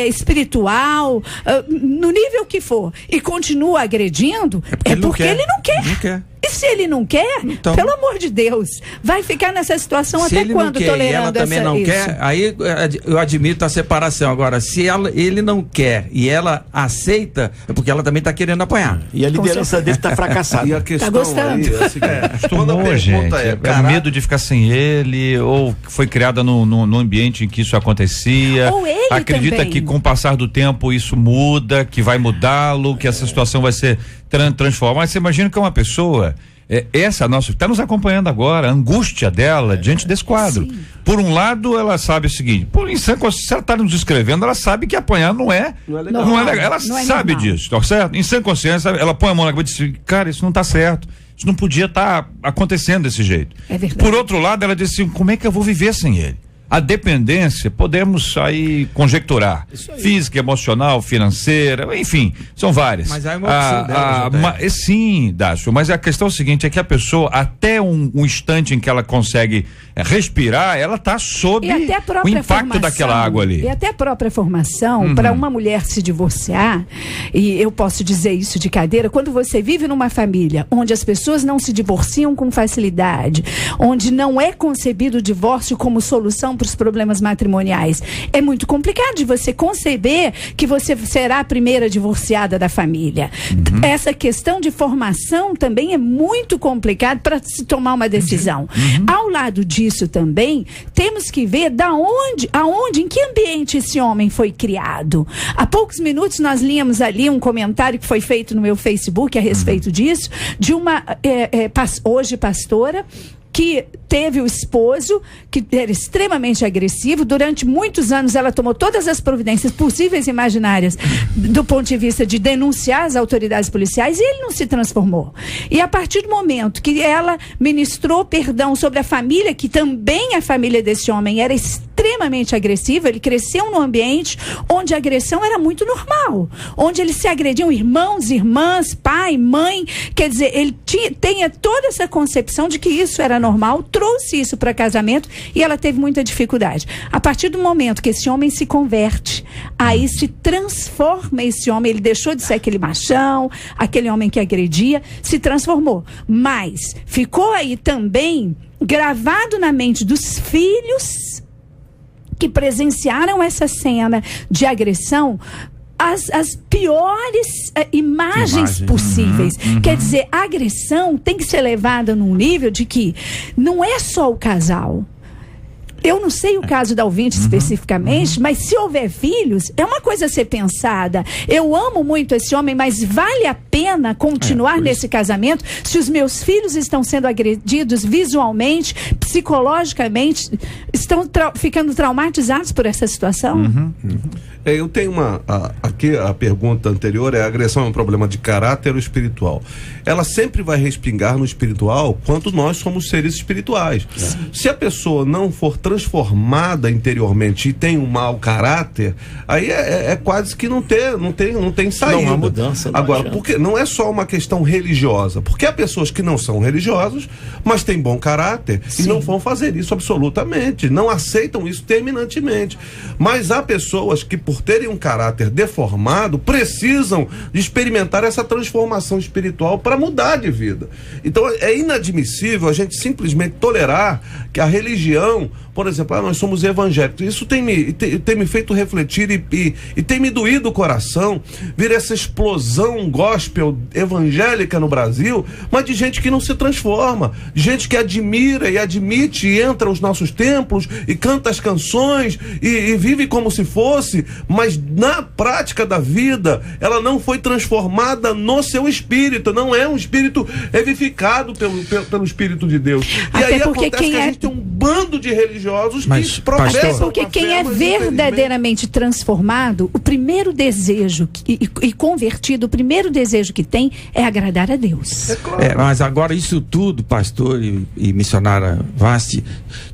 G: espiritual, no nível que for, e continua agredindo, é porque ele não quer.
F: Não quer.
G: E se ele não quer, então, pelo amor de Deus, vai ficar nessa situação até quando tolerando
F: e ela também não quer, aí eu admito a separação. Agora, se ele não quer e ela aceita, é porque ela também está querendo apanhar.
E: E a liderança dele está fracassada.
H: E a questão
G: tá gostando.
H: aí é a seguinte, quando a pergunta
C: gente,
H: é
C: medo de ficar sem ele, ou foi criada no ambiente em que isso acontecia.
G: Ou ele
C: acredita
G: também.
C: que com o passar do tempo isso muda, que vai mudá-lo, que essa situação vai ser transformada. Mas você imagina que é uma pessoa, essa nossa, está nos acompanhando agora, a angústia dela diante desse quadro. Sim. Por um lado, ela sabe o seguinte, se ela está nos escrevendo, ela sabe que apanhar não é legal. Ela sabe disso, tá certo? Em sã consciência, ela põe a mão na cabeça e diz, cara, isso não está certo. Isso não podia estar acontecendo desse jeito.
G: É verdade.
C: Por outro lado, ela disse assim, como é que eu vou viver sem ele? A dependência, podemos aí conjecturar, física, emocional, financeira, enfim, são várias.
F: Mas é uma opção dela,
C: sim, Dácio, mas a questão é o seguinte, é que a pessoa, até um instante em que ela consegue respirar, ela está sob o impacto daquela água ali.
G: E até a própria formação, para uma mulher se divorciar, e eu posso dizer isso de cadeira, quando você vive numa família onde as pessoas não se divorciam com facilidade, onde não é concebido o divórcio como solução para os problemas matrimoniais, é muito complicado de você conceber que você será a primeira divorciada da família. Essa questão de formação também é muito complicado para se tomar uma decisão. Ao lado disso também, temos que ver em que ambiente esse homem foi criado. Há poucos minutos nós líamos ali um comentário que foi feito no meu Facebook a respeito disso, de uma hoje pastora, que teve o esposo, que era extremamente agressivo. Durante muitos anos ela tomou todas as providências possíveis e imaginárias do ponto de vista de denunciar as autoridades policiais, e ele não se transformou. E a partir do momento que ela ministrou perdão sobre a família, que também a família desse homem era extremamente agressiva, ele cresceu num ambiente onde a agressão era muito normal, onde eles se agrediam, irmãos, irmãs, pai, mãe, quer dizer, ele tinha toda essa concepção de que isso era normal, trouxe isso para casamento e ela teve muita dificuldade. A partir do momento que esse homem se converte, aí se transforma esse homem, ele deixou de ser aquele machão, aquele homem que agredia, se transformou. Mas ficou aí também gravado na mente dos filhos que presenciaram essa cena de agressão, as piores imagens possíveis. Quer dizer, a agressão tem que ser levada num nível de que não é só o casal. Eu não sei o caso da ouvinte especificamente, mas se houver filhos, é uma coisa a ser pensada. Eu amo muito esse homem, mas vale a pena continuar nesse casamento se os meus filhos estão sendo agredidos visualmente, psicologicamente, estão ficando traumatizados por essa situação?
H: Eu tenho aqui a pergunta anterior, a agressão é um problema de caráter ou espiritual? Ela sempre vai respingar no espiritual quando nós somos seres espirituais. Se a pessoa não for transformada interiormente e tem um mau caráter, aí é quase que não tem saída.
E: Não há mudança.
H: Agora, porque não é só uma questão religiosa, porque há pessoas que não são religiosos, mas têm bom caráter e não vão fazer isso absolutamente, não aceitam isso terminantemente. Mas há pessoas que, por terem um caráter deformado, precisam de experimentar essa transformação espiritual para mudar de vida. Então é inadmissível a gente simplesmente tolerar que a religião, por exemplo, nós somos evangélicos, isso tem me feito refletir e tem me doído o coração ver essa explosão gospel evangélica no Brasil, mas de gente que não se transforma, de gente que admira e admite e entra aos nossos templos e canta as canções e vive como se fosse, mas na prática da vida ela não foi transformada no seu espírito, não é um espírito vivificado pelo Espírito de Deus.
G: Até
H: e aí
G: porque
H: acontece que a gente tem um bando de religiosos religiosos
F: Mas,
H: que professam
G: Até porque
H: a
G: quem
H: fé,
G: é
H: mas
G: verdadeiramente transformado, o primeiro desejo e convertido, o primeiro desejo que tem é agradar a Deus.
H: É claro.
F: Mas agora isso tudo, pastor e missionária Vasti,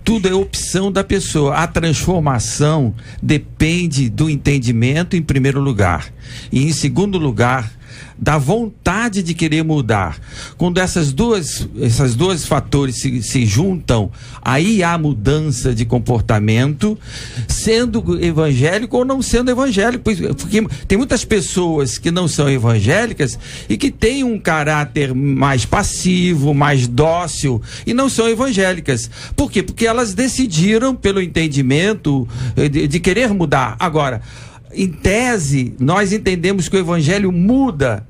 F: tudo é opção da pessoa. A transformação depende do entendimento em primeiro lugar. E em segundo lugar, da vontade de querer mudar. Quando esses dois fatores se juntam, aí há mudança de comportamento, sendo evangélico ou não sendo evangélico, porque tem muitas pessoas que não são evangélicas e que têm um caráter mais passivo, mais dócil, e não são evangélicas. Por quê? Porque elas decidiram pelo entendimento de querer mudar. Agora, em tese, nós entendemos que o evangelho muda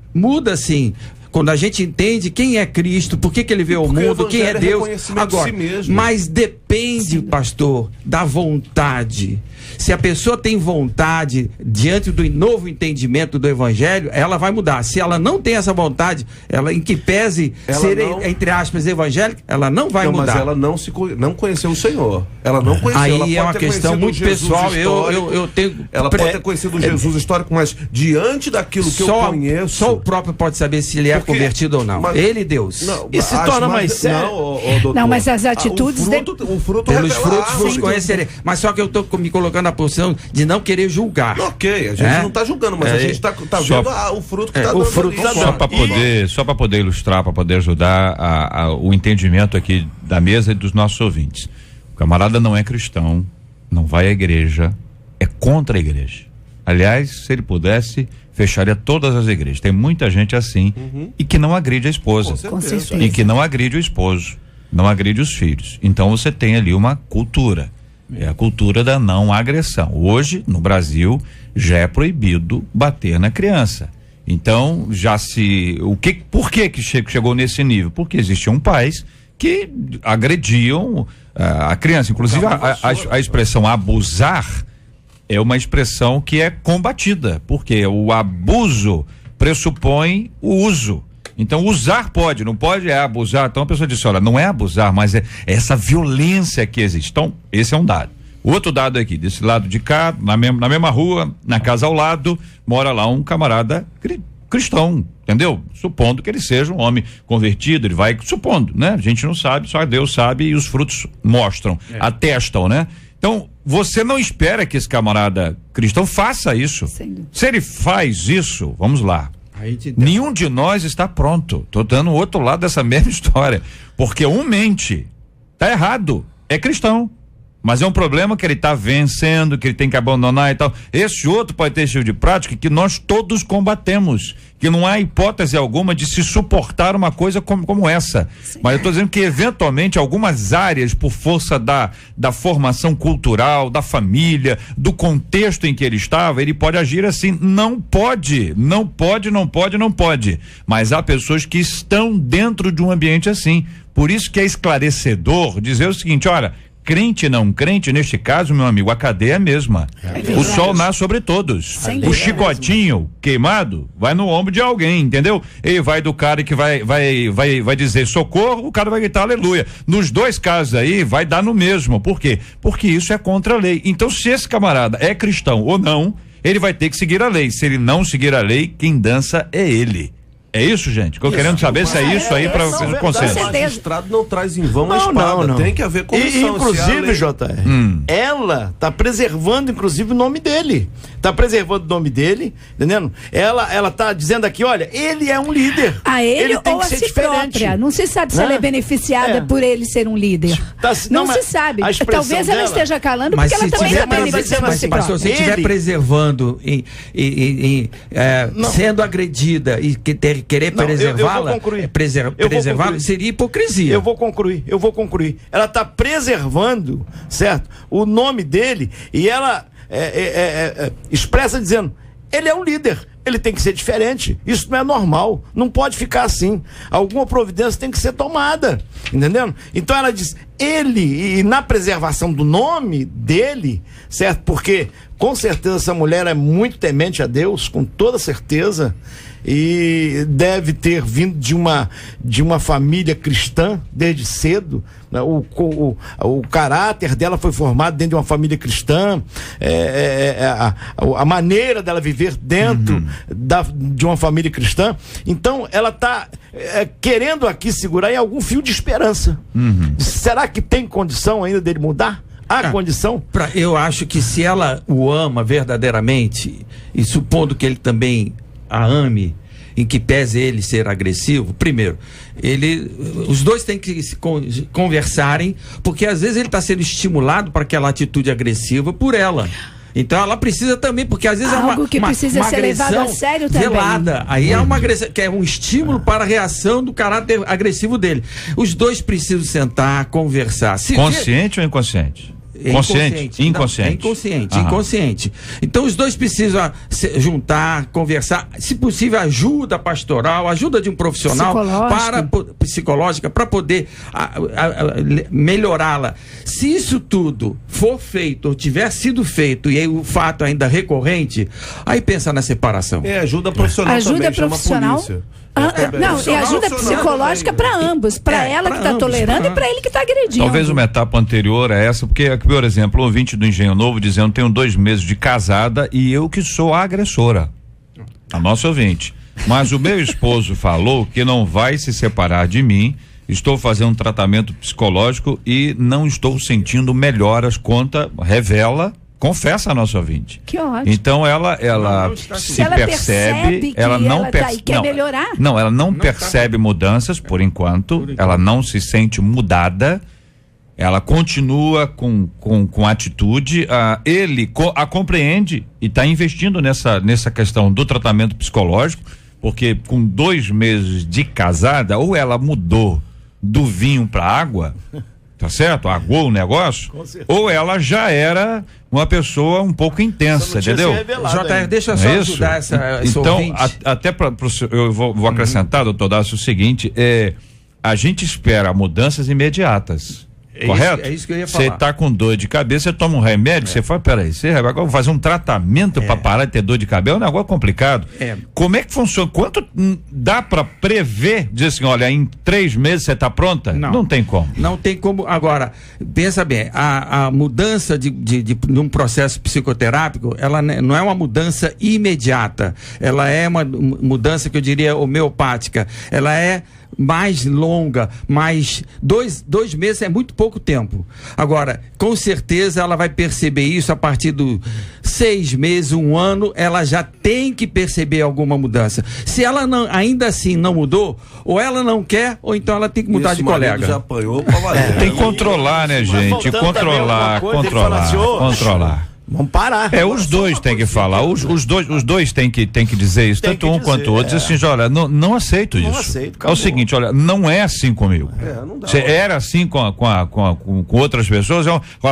F: sim. Quando a gente entende quem é Cristo, por que ele veio ao mundo, quem é Deus. Agora, mas depende, pastor, da vontade. Se a pessoa tem vontade diante do novo entendimento do evangelho, ela vai mudar. Se ela não tem essa vontade, ela, em que pese ser, entre aspas, evangélica, ela não vai mudar.
H: Mas ela não conheceu o Senhor. Ela não conheceu.
F: Aí é uma questão muito pessoal. Eu tenho.
H: Ela pode ter conhecido o Jesus histórico, mas diante daquilo que eu conheço.
F: Só o próprio pode saber se ele é convertido ou não. Ele e Deus.
E: E se torna mais sério.
G: Não, mas as atitudes.
H: O fruto
F: pelos frutos vos conhecerei. Mas só que eu estou me colocando na posição de não querer julgar.
H: Ok, a gente não está julgando, mas a gente está vendo o fruto que está dando.
C: Só para poder ilustrar, para poder ajudar o entendimento aqui da mesa e dos nossos ouvintes. O camarada não é cristão, não vai à igreja, é contra a igreja. Aliás, se ele pudesse, fecharia todas as igrejas. Tem muita gente assim e que não agride a esposa.
G: Com certeza.
C: E que não agride o esposo, não agride os filhos. Então você tem ali uma cultura. É a cultura da não agressão. Hoje, no Brasil, já é proibido bater na criança. Então, por que chegou nesse nível? Porque existiam pais que agrediam a criança. Inclusive, a expressão abusar é uma expressão que é combatida, porque o abuso pressupõe o uso. Então, usar pode, não pode abusar. Então, a pessoa disse, olha, não é abusar, mas é essa violência que existe. Então, esse é um dado. O outro dado aqui, desse lado de cá, na mesma rua, na casa ao lado, mora lá um camarada cristão, entendeu? Supondo que ele seja um homem convertido, ele vai supondo, né? A gente não sabe, só Deus sabe e os frutos mostram, atestam, né? Então, você não espera que esse camarada cristão faça isso. Sim. Se ele faz isso, vamos lá. Nenhum de nós está pronto. Tô dando o outro lado dessa mesma história. Porque um mente, tá errado, é cristão. Mas é um problema que ele está vencendo, que ele tem que abandonar e tal. Esse outro pode ter esse tipo de prática que nós todos combatemos, que não há hipótese alguma de se suportar uma coisa como essa. Sim. Mas eu estou dizendo que eventualmente algumas áreas, por força da formação cultural, da família, do contexto em que ele estava, ele pode agir assim. Não pode. Mas há pessoas que estão dentro de um ambiente assim. Por isso que é esclarecedor dizer o seguinte, olha, crente não crente, neste caso, meu amigo, a cadeia é a mesma. O sol nasce sobre todos. O chicotinho queimado vai no ombro de alguém, entendeu? Ele vai do cara que vai dizer socorro, o cara vai gritar aleluia. Nos dois casos aí, vai dar no mesmo. Por quê? Porque isso é contra a lei. Então, se esse camarada é cristão ou não, ele vai ter que seguir a lei. Se ele não seguir a lei, quem dança é ele. É isso, gente? Estou querendo saber se é isso aí para o consenso.
H: O magistrado não traz em vão a espada. Não. Tem que haver comissão.
E: Inclusive, J.R., ela está preservando, inclusive, o nome dele. Está preservando o nome dele, entendendo? Ela está dizendo aqui, olha, ele é um líder.
G: A ele tem ou que a ser si diferente. Própria. Não se sabe se ela é beneficiada por ele ser um líder. Não se sabe. Talvez ela esteja calando porque ela também está beneficiando a si própria.
F: Mas se você estiver preservando, sendo agredida e querer preservá-la, preservar seria hipocrisia.
E: Eu vou concluir. Ela está preservando, certo? O nome dele e ela expressa dizendo, ele é um líder, ele tem que ser diferente, isso não é normal, não pode ficar assim, alguma providência tem que ser tomada, entendendo? Então ela diz, e na preservação do nome dele, certo? Porque com certeza essa mulher é muito temente a Deus, com toda certeza, e deve ter vindo de uma família cristã desde cedo, né? O caráter dela foi formado dentro de uma família cristã, a maneira dela viver dentro de uma família cristã. Então ela está querendo aqui segurar em algum fio de esperança. Será que tem condição ainda dele mudar? Há condição?
F: Eu acho que se ela o ama verdadeiramente, e supondo que ele também a ame, em que pese ele ser agressivo, primeiro, os dois têm que se conversarem, porque às vezes ele está sendo estimulado para aquela atitude agressiva por ela. Então ela precisa também, porque às vezes
G: algo que precisa ser levado a sério também.
F: Velada. Aí é uma agressão, que é um estímulo para a reação do caráter agressivo dele. Os dois precisam sentar, conversar.
C: Consciente ou inconsciente? Consciente, inconsciente.
F: Inconsciente. Então os dois precisam se juntar, conversar, se possível ajuda pastoral, ajuda de um profissional psicológica para poder melhorá-la. Se isso tudo for feito ou tiver sido feito e aí o fato ainda recorrente, aí pensa na separação.
H: Ajuda profissional também,
G: profissional.
H: Chama a polícia.
G: E ajuda psicológica para ambos, para ela que está tolerando e para ele que está agredindo.
C: Talvez uma etapa anterior a essa, porque, por exemplo, o ouvinte do Engenho Novo dizendo: tenho 2 meses de casada e eu que sou a agressora. A nossa ouvinte. Mas o meu esposo falou que não vai se separar de mim. Estou fazendo um tratamento psicológico e não estou sentindo melhoras, confessa a nossa ouvinte.
G: Que ótimo.
C: Então ela se percebe, ela não
G: quer melhorar.
C: Não, ela não percebe mudanças por enquanto, ela não se sente mudada, ela continua com atitude, ele a compreende e está investindo nessa questão do tratamento psicológico, porque com 2 meses de casada, ou ela mudou do vinho para água, tá certo? Aguou o negócio, ou ela já era uma pessoa um pouco intensa, entendeu?
F: JR, deixa eu só ajudar essa
C: então,
F: até
C: eu vou acrescentar, doutor Dácio, o seguinte, a gente espera mudanças imediatas. Correto?
F: É isso que eu ia falar.
C: Você tá com dor de cabeça, você toma um remédio, você fala, peraí, você vai fazer um tratamento para parar de ter dor de cabeça, é um negócio complicado. Como é que funciona? Quanto dá para prever, dizer assim, olha, em 3 meses você tá pronta? Não tem como.
F: Não tem como. Agora, pensa bem, a mudança de um processo psicoterápico, ela não é uma mudança imediata, ela é uma mudança que eu diria homeopática, ela é mais longa, mais 2 meses é muito pouco tempo. Agora, com certeza ela vai perceber isso a partir dos 6 meses, 1 ano, ela já tem que perceber alguma mudança. Se ela ainda assim não mudou, ou ela não quer, ou então ela tem que mudar de colega.
H: Já apanhou pra valer.
C: Tem que controlar, né, gente? Controlar.
E: Vamos parar.
C: Os dois têm que falar. Os dois têm que dizer isso, tanto um quanto o outro. Dizer assim, olha, não aceito isso.
E: Aceito,
C: é o seguinte, olha, não é assim comigo. Você era assim com outras pessoas,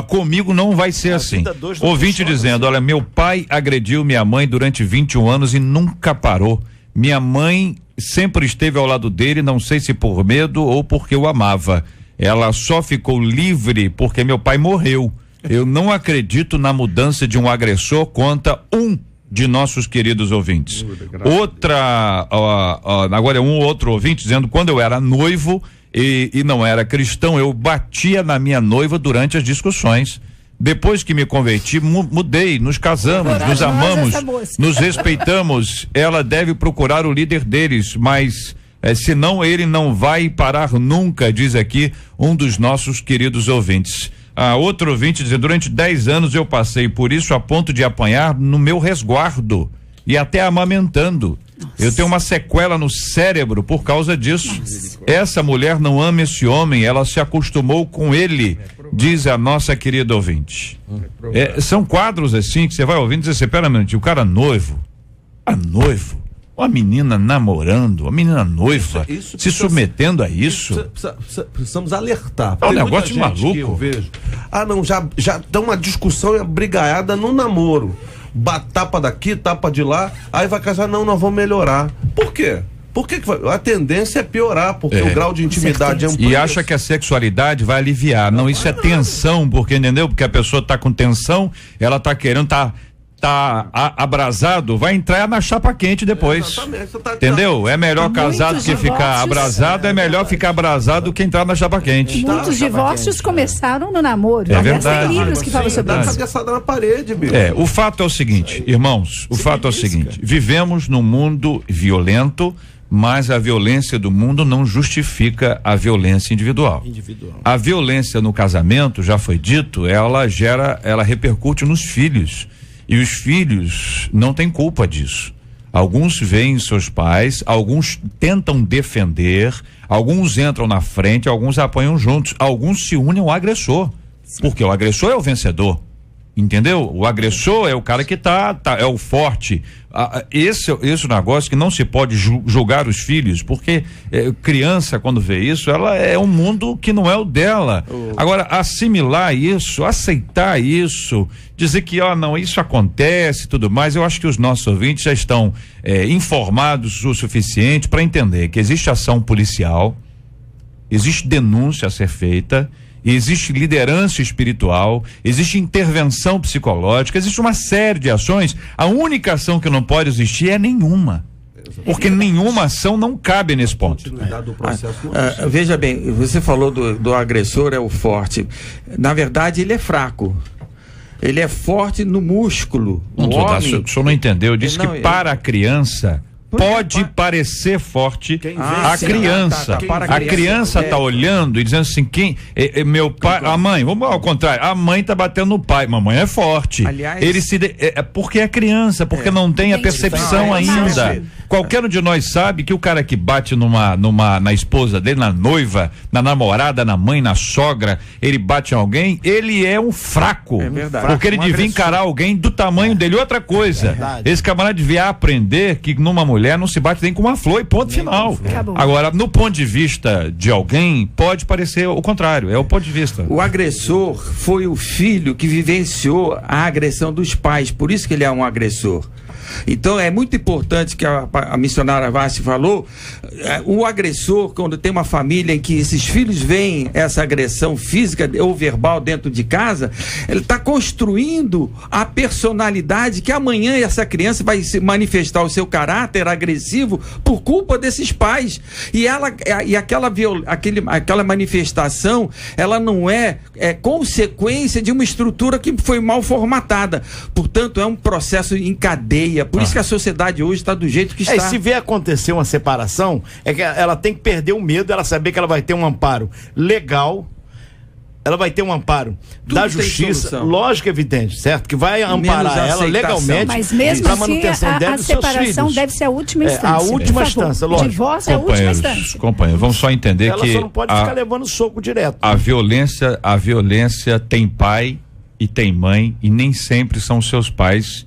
C: comigo não vai ser assim. Ouvinte dizendo, olha, meu pai agrediu minha mãe durante 21 anos e nunca parou. Minha mãe sempre esteve ao lado dele, não sei se por medo ou porque eu amava. Ela só ficou livre porque meu pai morreu. Eu não acredito na mudança de um agressor, conta um de nossos queridos ouvintes. Agora um outro ouvinte dizendo, quando eu era noivo e não era cristão, eu batia na minha noiva durante as discussões. Depois que me converti, mudei, nos casamos, nos amamos, nos respeitamos. Ela deve procurar o líder deles, mas senão ele não vai parar nunca, diz aqui um dos nossos queridos ouvintes. Outro ouvinte diz, durante 10 anos eu passei por isso a ponto de apanhar no meu resguardo e até amamentando. Nossa. Eu tenho uma sequela no cérebro por causa disso. Nossa. Essa mulher não ama esse homem, ela se acostumou com ele, diz a nossa querida ouvinte. São quadros assim que você vai ouvindo e diz assim, pera um minutinho, o cara noivo, uma menina namorando, uma menina noiva, isso se submetendo a isso.
H: Precisamos alertar.
C: É um negócio de maluco.
H: Eu vejo. Já dá uma discussão e uma brigaiada no namoro. Tapa daqui, tapa de lá, aí vai casar, nós vamos melhorar. Por quê? Porque a tendência é piorar, porque o grau de intimidade é um
C: E acha que a sexualidade vai aliviar. Não, isso é tensão, porque, entendeu? Porque a pessoa tá com tensão, ela tá querendo, tá tá abrasado, vai entrar na chapa quente depois.
H: Exatamente.
C: Entendeu? É melhor casado
G: Muitos
C: que ficar
G: divórcios,
C: abrasado, é melhor ficar abrasado do que entrar na chapa quente.
G: Muitos divórcios começaram no namoro.
C: É
G: Aliás,
C: verdade.
G: tem livros que falam sobre
H: Dá
G: isso.
H: cabeçada na parede, bicho.
C: O fato é o seguinte, irmãos, o fato é o seguinte, vivemos num mundo violento, mas a violência do mundo não justifica a violência individual. A violência no casamento, já foi dito, ela repercute nos filhos. E os filhos não têm culpa disso. Alguns veem seus pais, alguns tentam defender, alguns entram na frente, alguns apanham juntos, alguns se unem ao agressor. Porque o agressor é o vencedor. Entendeu? O agressor é o cara que é o forte. Esse negócio que não se pode julgar os filhos, porque criança, quando vê isso, ela é um mundo que não é o dela. Agora, assimilar isso, aceitar isso, dizer que, não, isso acontece e tudo mais, eu acho que os nossos ouvintes já estão informados o suficiente para entender que existe ação policial, existe denúncia a ser feita, existe liderança espiritual, existe intervenção psicológica, existe uma série de ações. A única ação que não pode existir é nenhuma. Porque nenhuma ação não cabe nesse ponto.
F: Veja bem, você falou do agressor é o forte. Na verdade, ele é fraco. Ele é forte no músculo.
C: O senhor não entendeu. Eu disse para a criança pode parecer forte a criança. A criança tá olhando e dizendo assim, meu pai, a mãe, vamos ao contrário, a mãe tá batendo no pai, mamãe é forte. Aliás, ele porque é criança, porque não tem a percepção ainda. Qualquer um de nós sabe que o cara que bate na esposa dele, na noiva, na namorada, na mãe, na sogra, ele bate em alguém, ele é um fraco. É verdade. Porque ele devia encarar alguém do tamanho dele. Outra coisa, esse camarada devia aprender que numa mulher não se bate nem com uma flor e ponto final. Agora, no ponto de vista de alguém, pode parecer o contrário, é o ponto de vista.
F: O agressor foi o filho que vivenciou a agressão dos pais, por isso que ele é um agressor. Então é muito importante que a missionária Vassi falou, o agressor, quando tem uma família em que esses filhos veem essa agressão física ou verbal dentro de casa, ele está construindo a personalidade que amanhã essa criança vai manifestar o seu caráter agressivo por culpa desses pais. E aquela manifestação, ela não é consequência de uma estrutura que foi mal formatada. Portanto, é um processo em cadeia. Por isso que a sociedade hoje está do jeito que está.
E: E se vier acontecer uma separação, é que ela tem que perder o medo, ela saber que ela vai ter um amparo legal, ela vai ter um amparo da justiça, lógico, evidente, certo? Que vai amparar ela legalmente.
G: Mas mesmo assim, a separação deve ser a última instância.
E: A última instância, lógico.
G: O divórcio é a última instância.
C: Companheiros, vamos só entender
E: ela
C: que
E: só não pode ficar levando soco direto.
C: A violência tem pai e tem mãe, e nem sempre são seus pais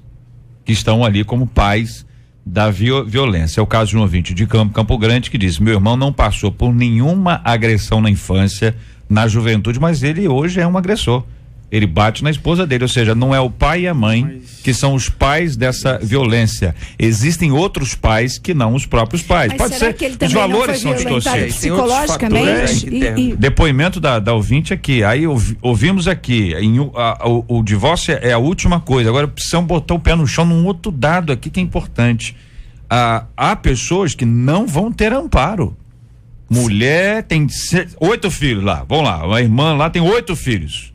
C: que estão ali como pais da violência. É o caso de um ouvinte de Campo Grande que diz: meu irmão não passou por nenhuma agressão na infância, na juventude, mas ele hoje é um agressor. Ele bate na esposa dele, ou seja, não é o pai e a mãe que são os pais dessa violência. Existem outros pais que não os próprios pais.
G: Mas
C: pode ser
G: que ele
C: os valores são distorcidos.
G: Psicologicamente.
C: Depoimento da ouvinte aqui. Aí ouvimos aqui, o divórcio é a última coisa. Agora precisamos botar o pé no chão num outro dado aqui que é importante. Há pessoas que não vão ter amparo. Mulher tem 8 filhos lá, vamos lá, uma irmã lá tem 8 filhos.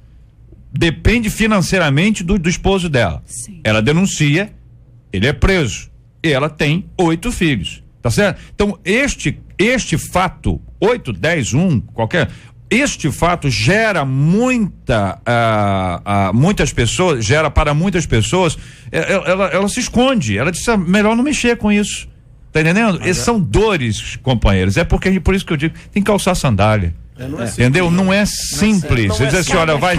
C: Depende financeiramente do esposo dela. Sim. Ela denuncia, ele é preso. E ela tem 8 filhos. Tá certo? Então, este fato, 8, 10, 1, qualquer. Este fato gera muitas pessoas, gera muitas pessoas, ela se esconde. Ela diz: melhor não mexer com isso. Tá entendendo? São dores, companheiros. Por isso que eu digo, tem que calçar sandália. Entendeu? Não é simples. Você diz assim: olha, vai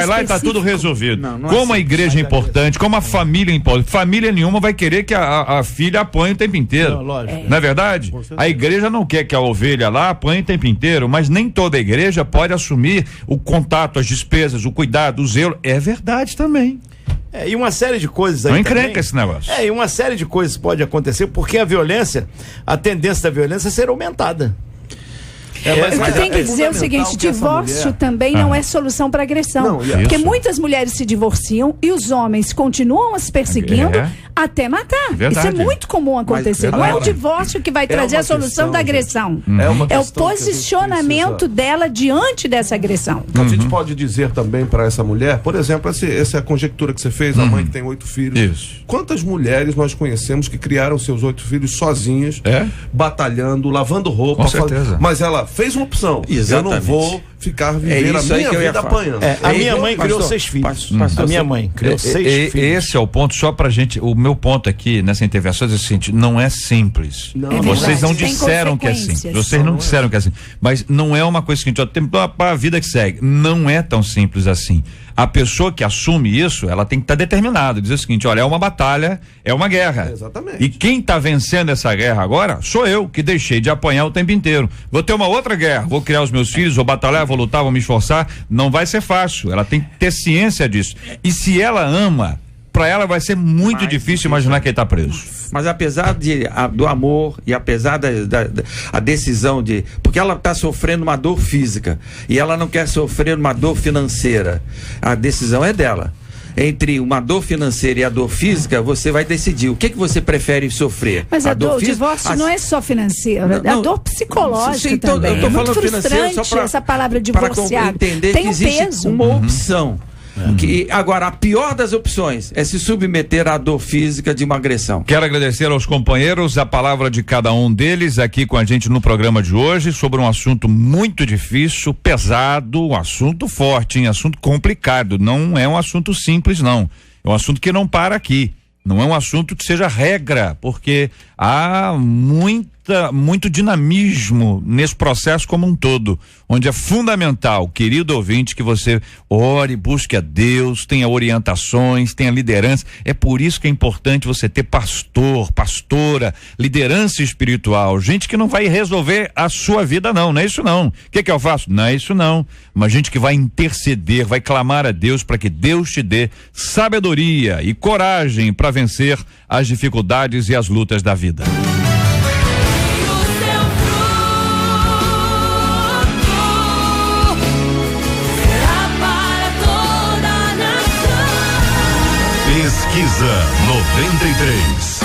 C: lá e tá tudo resolvido. Como a igreja é importante, como a família é importante. Família nenhuma vai querer que a filha apanhe o tempo inteiro. Não é verdade? A igreja não quer que a ovelha lá apanhe o tempo inteiro, mas nem toda a igreja pode assumir o contato, as despesas, o cuidado, o zelo. É verdade também.
E: E uma série de coisas aí.
C: Não encrenca esse negócio.
E: E uma série de coisas pode acontecer, porque a tendência da violência é ser aumentada.
H: Mas
G: tem que dizer o seguinte, divórcio também não é solução para agressão. Porque muitas mulheres se divorciam e os homens continuam as perseguindo até matar.
C: Verdade.
G: Isso é muito comum acontecer. Não é o divórcio que vai trazer a solução da agressão. É o posicionamento dela diante dessa agressão.
H: A gente pode dizer também para essa mulher, por exemplo, essa conjectura que você fez, a mãe que tem 8 filhos.
C: Isso.
H: Quantas mulheres nós conhecemos que criaram seus 8 filhos sozinhas, batalhando, lavando roupa,
C: com certeza.
H: mas ela fez uma opção.
F: Exatamente.
H: Eu não vou ficar vivendo a minha vida apanhando.
E: A minha mãe criou 6 filhos. A minha mãe criou 6 filhos.
C: Esse é o ponto, só pra gente, o meu ponto aqui nessa intervenção é o seguinte, não é simples. Vocês não disseram que é simples. Vocês não disseram que é assim. Mas não é uma coisa seguinte, tem a vida que segue. Não é tão simples assim. A pessoa que assume isso, ela tem que estar determinada, dizer o seguinte, olha, é uma batalha, é uma guerra.
H: Exatamente.
C: E quem está vencendo essa guerra agora sou eu, que deixei de apanhar o tempo inteiro. Vou ter uma outra guerra, vou criar os meus filhos, vou batalhar, vou lutar, vou me esforçar. Não vai ser fácil, ela tem que ter ciência disso. E se ela ama, para ela vai ser muito difícil imaginar que ele está preso.
F: Mas apesar do amor e apesar da decisão porque ela está sofrendo uma dor física e ela não quer sofrer uma dor financeira, a decisão é dela. Entre uma dor financeira e a dor física, você vai decidir o que você prefere sofrer.
G: Mas o divórcio não é só financeira, a dor psicológica também.
F: Eu tô falando financeiro só para
G: essa palavra divorciado.
F: Entender
G: tem
F: que existe
G: peso.
F: uma opção. Agora, a pior das opções é se submeter à dor física de uma agressão.
C: Quero agradecer aos companheiros a palavra de cada um deles aqui com a gente no programa de hoje sobre um assunto muito difícil, pesado, um assunto forte, um assunto complicado. Não é um assunto simples, não. É um assunto que não para aqui. Não é um assunto que seja regra, porque há muito dinamismo nesse processo como um todo, onde é fundamental, querido ouvinte, que você ore, busque a Deus, tenha orientações, tenha liderança. É por isso que é importante você ter pastor, pastora, liderança espiritual, gente que não vai resolver a sua vida não é isso não. O que eu faço? Não é isso não. Mas gente que vai interceder, vai clamar a Deus para que Deus te dê sabedoria e coragem para vencer as dificuldades e as lutas da vida.
A: Pesquisa 93.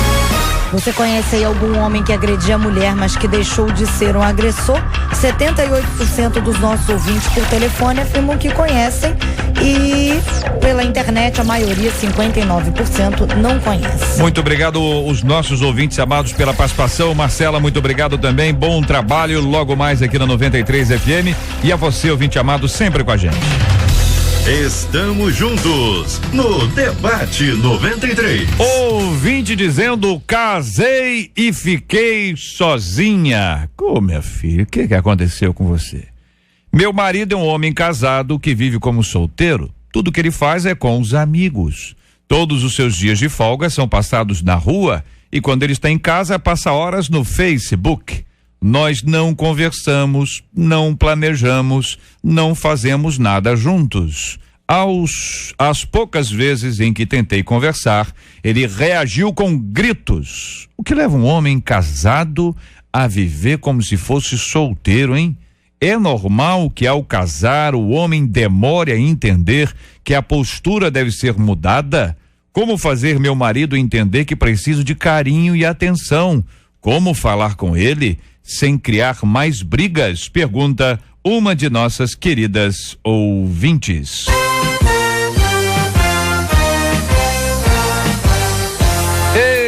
I: Você conhece aí algum homem que agredia a mulher, mas que deixou de ser um agressor? 78% dos nossos ouvintes por telefone afirmam que conhecem e pela internet a maioria, 59%, não conhece.
C: Muito obrigado os nossos ouvintes amados pela participação. Marcela, muito obrigado também. Bom trabalho logo mais aqui na 93 FM e a você, ouvinte amado, sempre com a gente.
A: Estamos juntos no Debate 93.
C: Ouvinte dizendo, casei e fiquei sozinha. Minha filha, o que aconteceu com você? Meu marido é um homem casado que vive como solteiro. Tudo que ele faz é com os amigos. Todos os seus dias de folga são passados na rua e quando ele está em casa passa horas no Facebook. Nós não conversamos, não planejamos, não fazemos nada juntos. As poucas vezes em que tentei conversar, ele reagiu com gritos, o que leva um homem casado a viver como se fosse solteiro, hein? É normal que ao casar o homem demore a entender que a postura deve ser mudada? Como fazer meu marido entender que preciso de carinho e atenção? Como falar com ele sem criar mais brigas? Pergunta uma de nossas queridas ouvintes.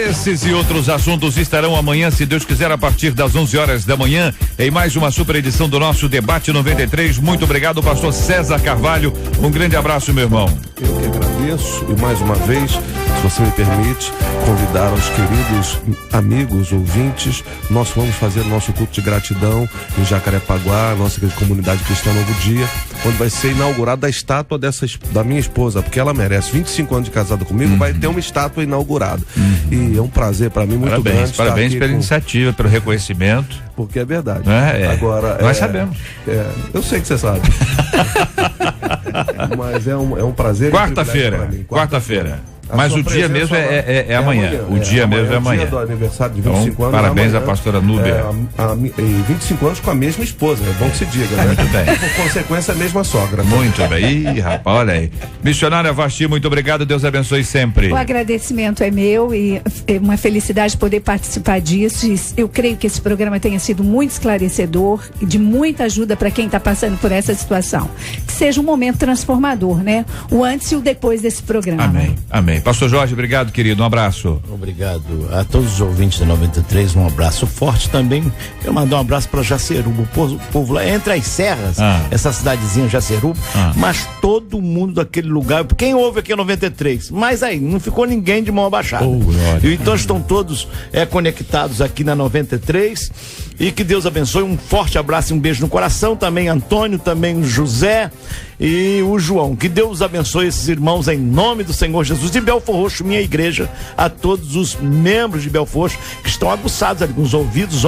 C: Esses e outros assuntos estarão amanhã, se Deus quiser, a partir das 11 horas da manhã, em mais uma super edição do nosso Debate 93. Muito obrigado, pastor César Carvalho. Um grande abraço, meu irmão.
H: Eu que agradeço e mais uma vez, se você me permite, convidar os queridos amigos, ouvintes. Nós vamos fazer o nosso culto de gratidão em Jacarepaguá, nossa comunidade cristã Novo Dia, onde vai ser inaugurada a estátua da minha esposa, porque ela merece. 25 anos de casada comigo, vai ter uma estátua inaugurada. E é um prazer para mim muito grande.
C: Parabéns pela iniciativa, pelo reconhecimento.
H: Porque é verdade.
C: Agora, nós sabemos.
H: Eu sei que você sabe. Mas é um prazer.
C: Quarta-feira. Mas o dia mesmo é amanhã. O dia mesmo é amanhã.
H: Dia do aniversário de 25
C: então,
H: anos.
C: Parabéns à pastora Núbia.
H: 25 anos com a mesma esposa, é bom que se diga, né?
C: Muito bem.
H: E por consequência, a mesma sogra.
C: Muito bem. Ih, rapaz, olha aí. Missionária Vasti, muito obrigado. Deus abençoe sempre.
G: O agradecimento é meu e é uma felicidade poder participar disso. Eu creio que esse programa tenha sido muito esclarecedor e de muita ajuda para quem está passando por essa situação. Que seja um momento transformador, né? O antes e o depois desse programa.
C: Amém. Amém. Pastor Jorge, obrigado, querido. Um abraço.
E: Obrigado a todos os ouvintes da 93. Um abraço forte também. Eu mandar um abraço para Jaceruba. O povo lá entre as serras, essa cidadezinha Jaceruba, mas todo mundo daquele lugar. Quem ouve aqui é 93? Mas aí, não ficou ninguém de mão abaixada. Então estão todos conectados aqui na 93. E que Deus abençoe. Um forte abraço e um beijo no coração. Também Antônio, também o José e o João. Que Deus abençoe esses irmãos em nome do Senhor Jesus. De Belfor Roxo, minha igreja, a todos os membros de Belfor Roxo que estão aguçados ali com os ouvidos,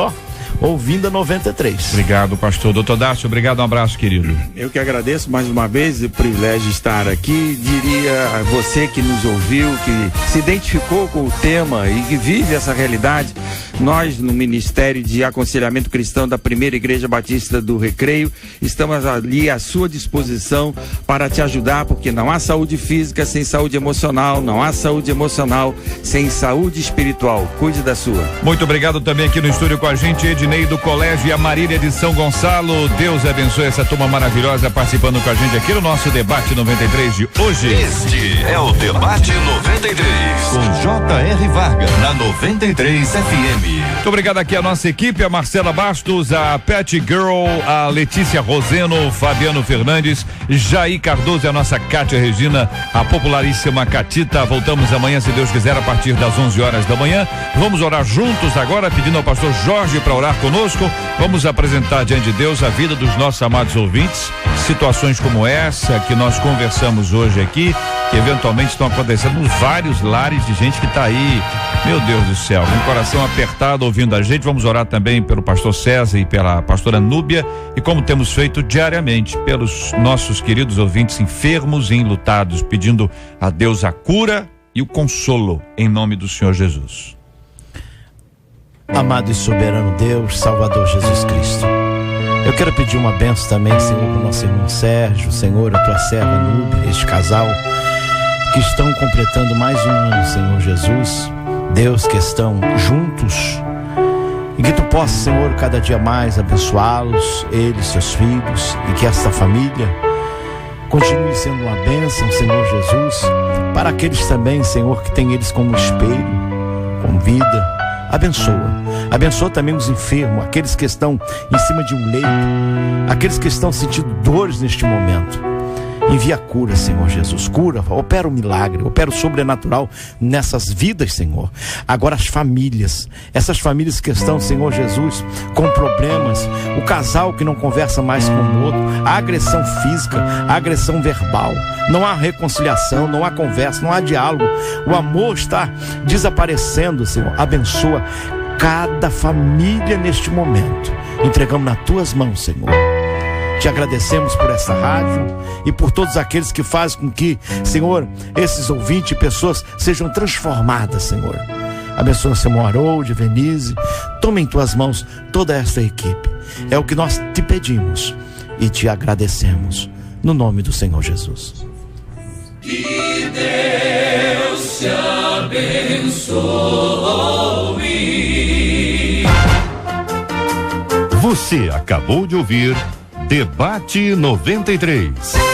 E: ouvindo a 93.
C: Obrigado, pastor. Doutor Dácio, obrigado, um abraço, querido.
F: Eu que agradeço mais uma vez o privilégio de estar aqui. Diria a você que nos ouviu, que se identificou com o tema e que vive essa realidade, nós no Ministério de Aconselhamento Cristão da Primeira Igreja Batista do Recreio, estamos ali à sua disposição para te ajudar, porque não há saúde física sem saúde emocional, não há saúde emocional sem saúde espiritual. Cuide da sua.
C: Muito obrigado também aqui no estúdio com a gente, Ednei do Colégio e a Marília de São Gonçalo. Deus abençoe essa turma maravilhosa participando com a gente aqui no nosso Debate 93 de hoje.
D: Este é o Debate 93
A: com J.R. Vargas na 93 FM.
C: Muito obrigado aqui a nossa equipe, a Marcela Bastos, a Pet Girl, a Letícia Roseno, Fabiano Fernandes, Jair Cardoso e a nossa Cátia Regina, a popularíssima Catita. Voltamos amanhã, se Deus quiser, a partir das 11 horas da manhã. Vamos orar juntos agora, pedindo ao pastor Jorge para orar conosco. Vamos apresentar diante de Deus a vida dos nossos amados ouvintes, situações como essa que nós conversamos hoje aqui, que eventualmente estão acontecendo nos vários lares de gente que está aí, meu Deus do céu, com o coração apertado ouvindo a gente. Vamos orar também pelo pastor César e pela pastora Núbia, e como temos feito diariamente pelos nossos queridos ouvintes enfermos e enlutados, pedindo a Deus a cura e o consolo em nome do Senhor Jesus.
E: Amado e soberano Deus, Salvador Jesus Cristo, eu quero pedir uma bênção também, Senhor, para o nosso irmão Sérgio, Senhor, a tua serva Núbia, este casal que estão completando mais um ano, Senhor Jesus. Deus, que estão juntos, e que tu possas, Senhor, cada dia mais abençoá-los, eles, seus filhos, e que esta família continue sendo uma bênção, Senhor Jesus, para aqueles também, Senhor, que tem eles como espelho, como vida. Abençoa também os enfermos, aqueles que estão em cima de um leito, aqueles que estão sentindo dores neste momento. Envia cura, Senhor Jesus, cura, opera o milagre, opera o sobrenatural nessas vidas, Senhor. Agora as famílias, essas famílias que estão, Senhor Jesus, com problemas, o casal que não conversa mais com o outro, a agressão física, a agressão verbal, não há reconciliação, não há conversa, não há diálogo, o amor está desaparecendo, Senhor. Abençoa cada família neste momento, entregamos nas tuas mãos, Senhor. Te agradecemos por essa rádio e por todos aqueles que fazem com que, Senhor, esses ouvintes e pessoas sejam transformadas, Senhor. Abençoa o Senhor Harold, Venise, toma em tuas mãos toda esta equipe. É o que nós te pedimos e te agradecemos, no nome do Senhor Jesus.
J: Que Deus te abençoe.
A: Você acabou de ouvir Debate 93.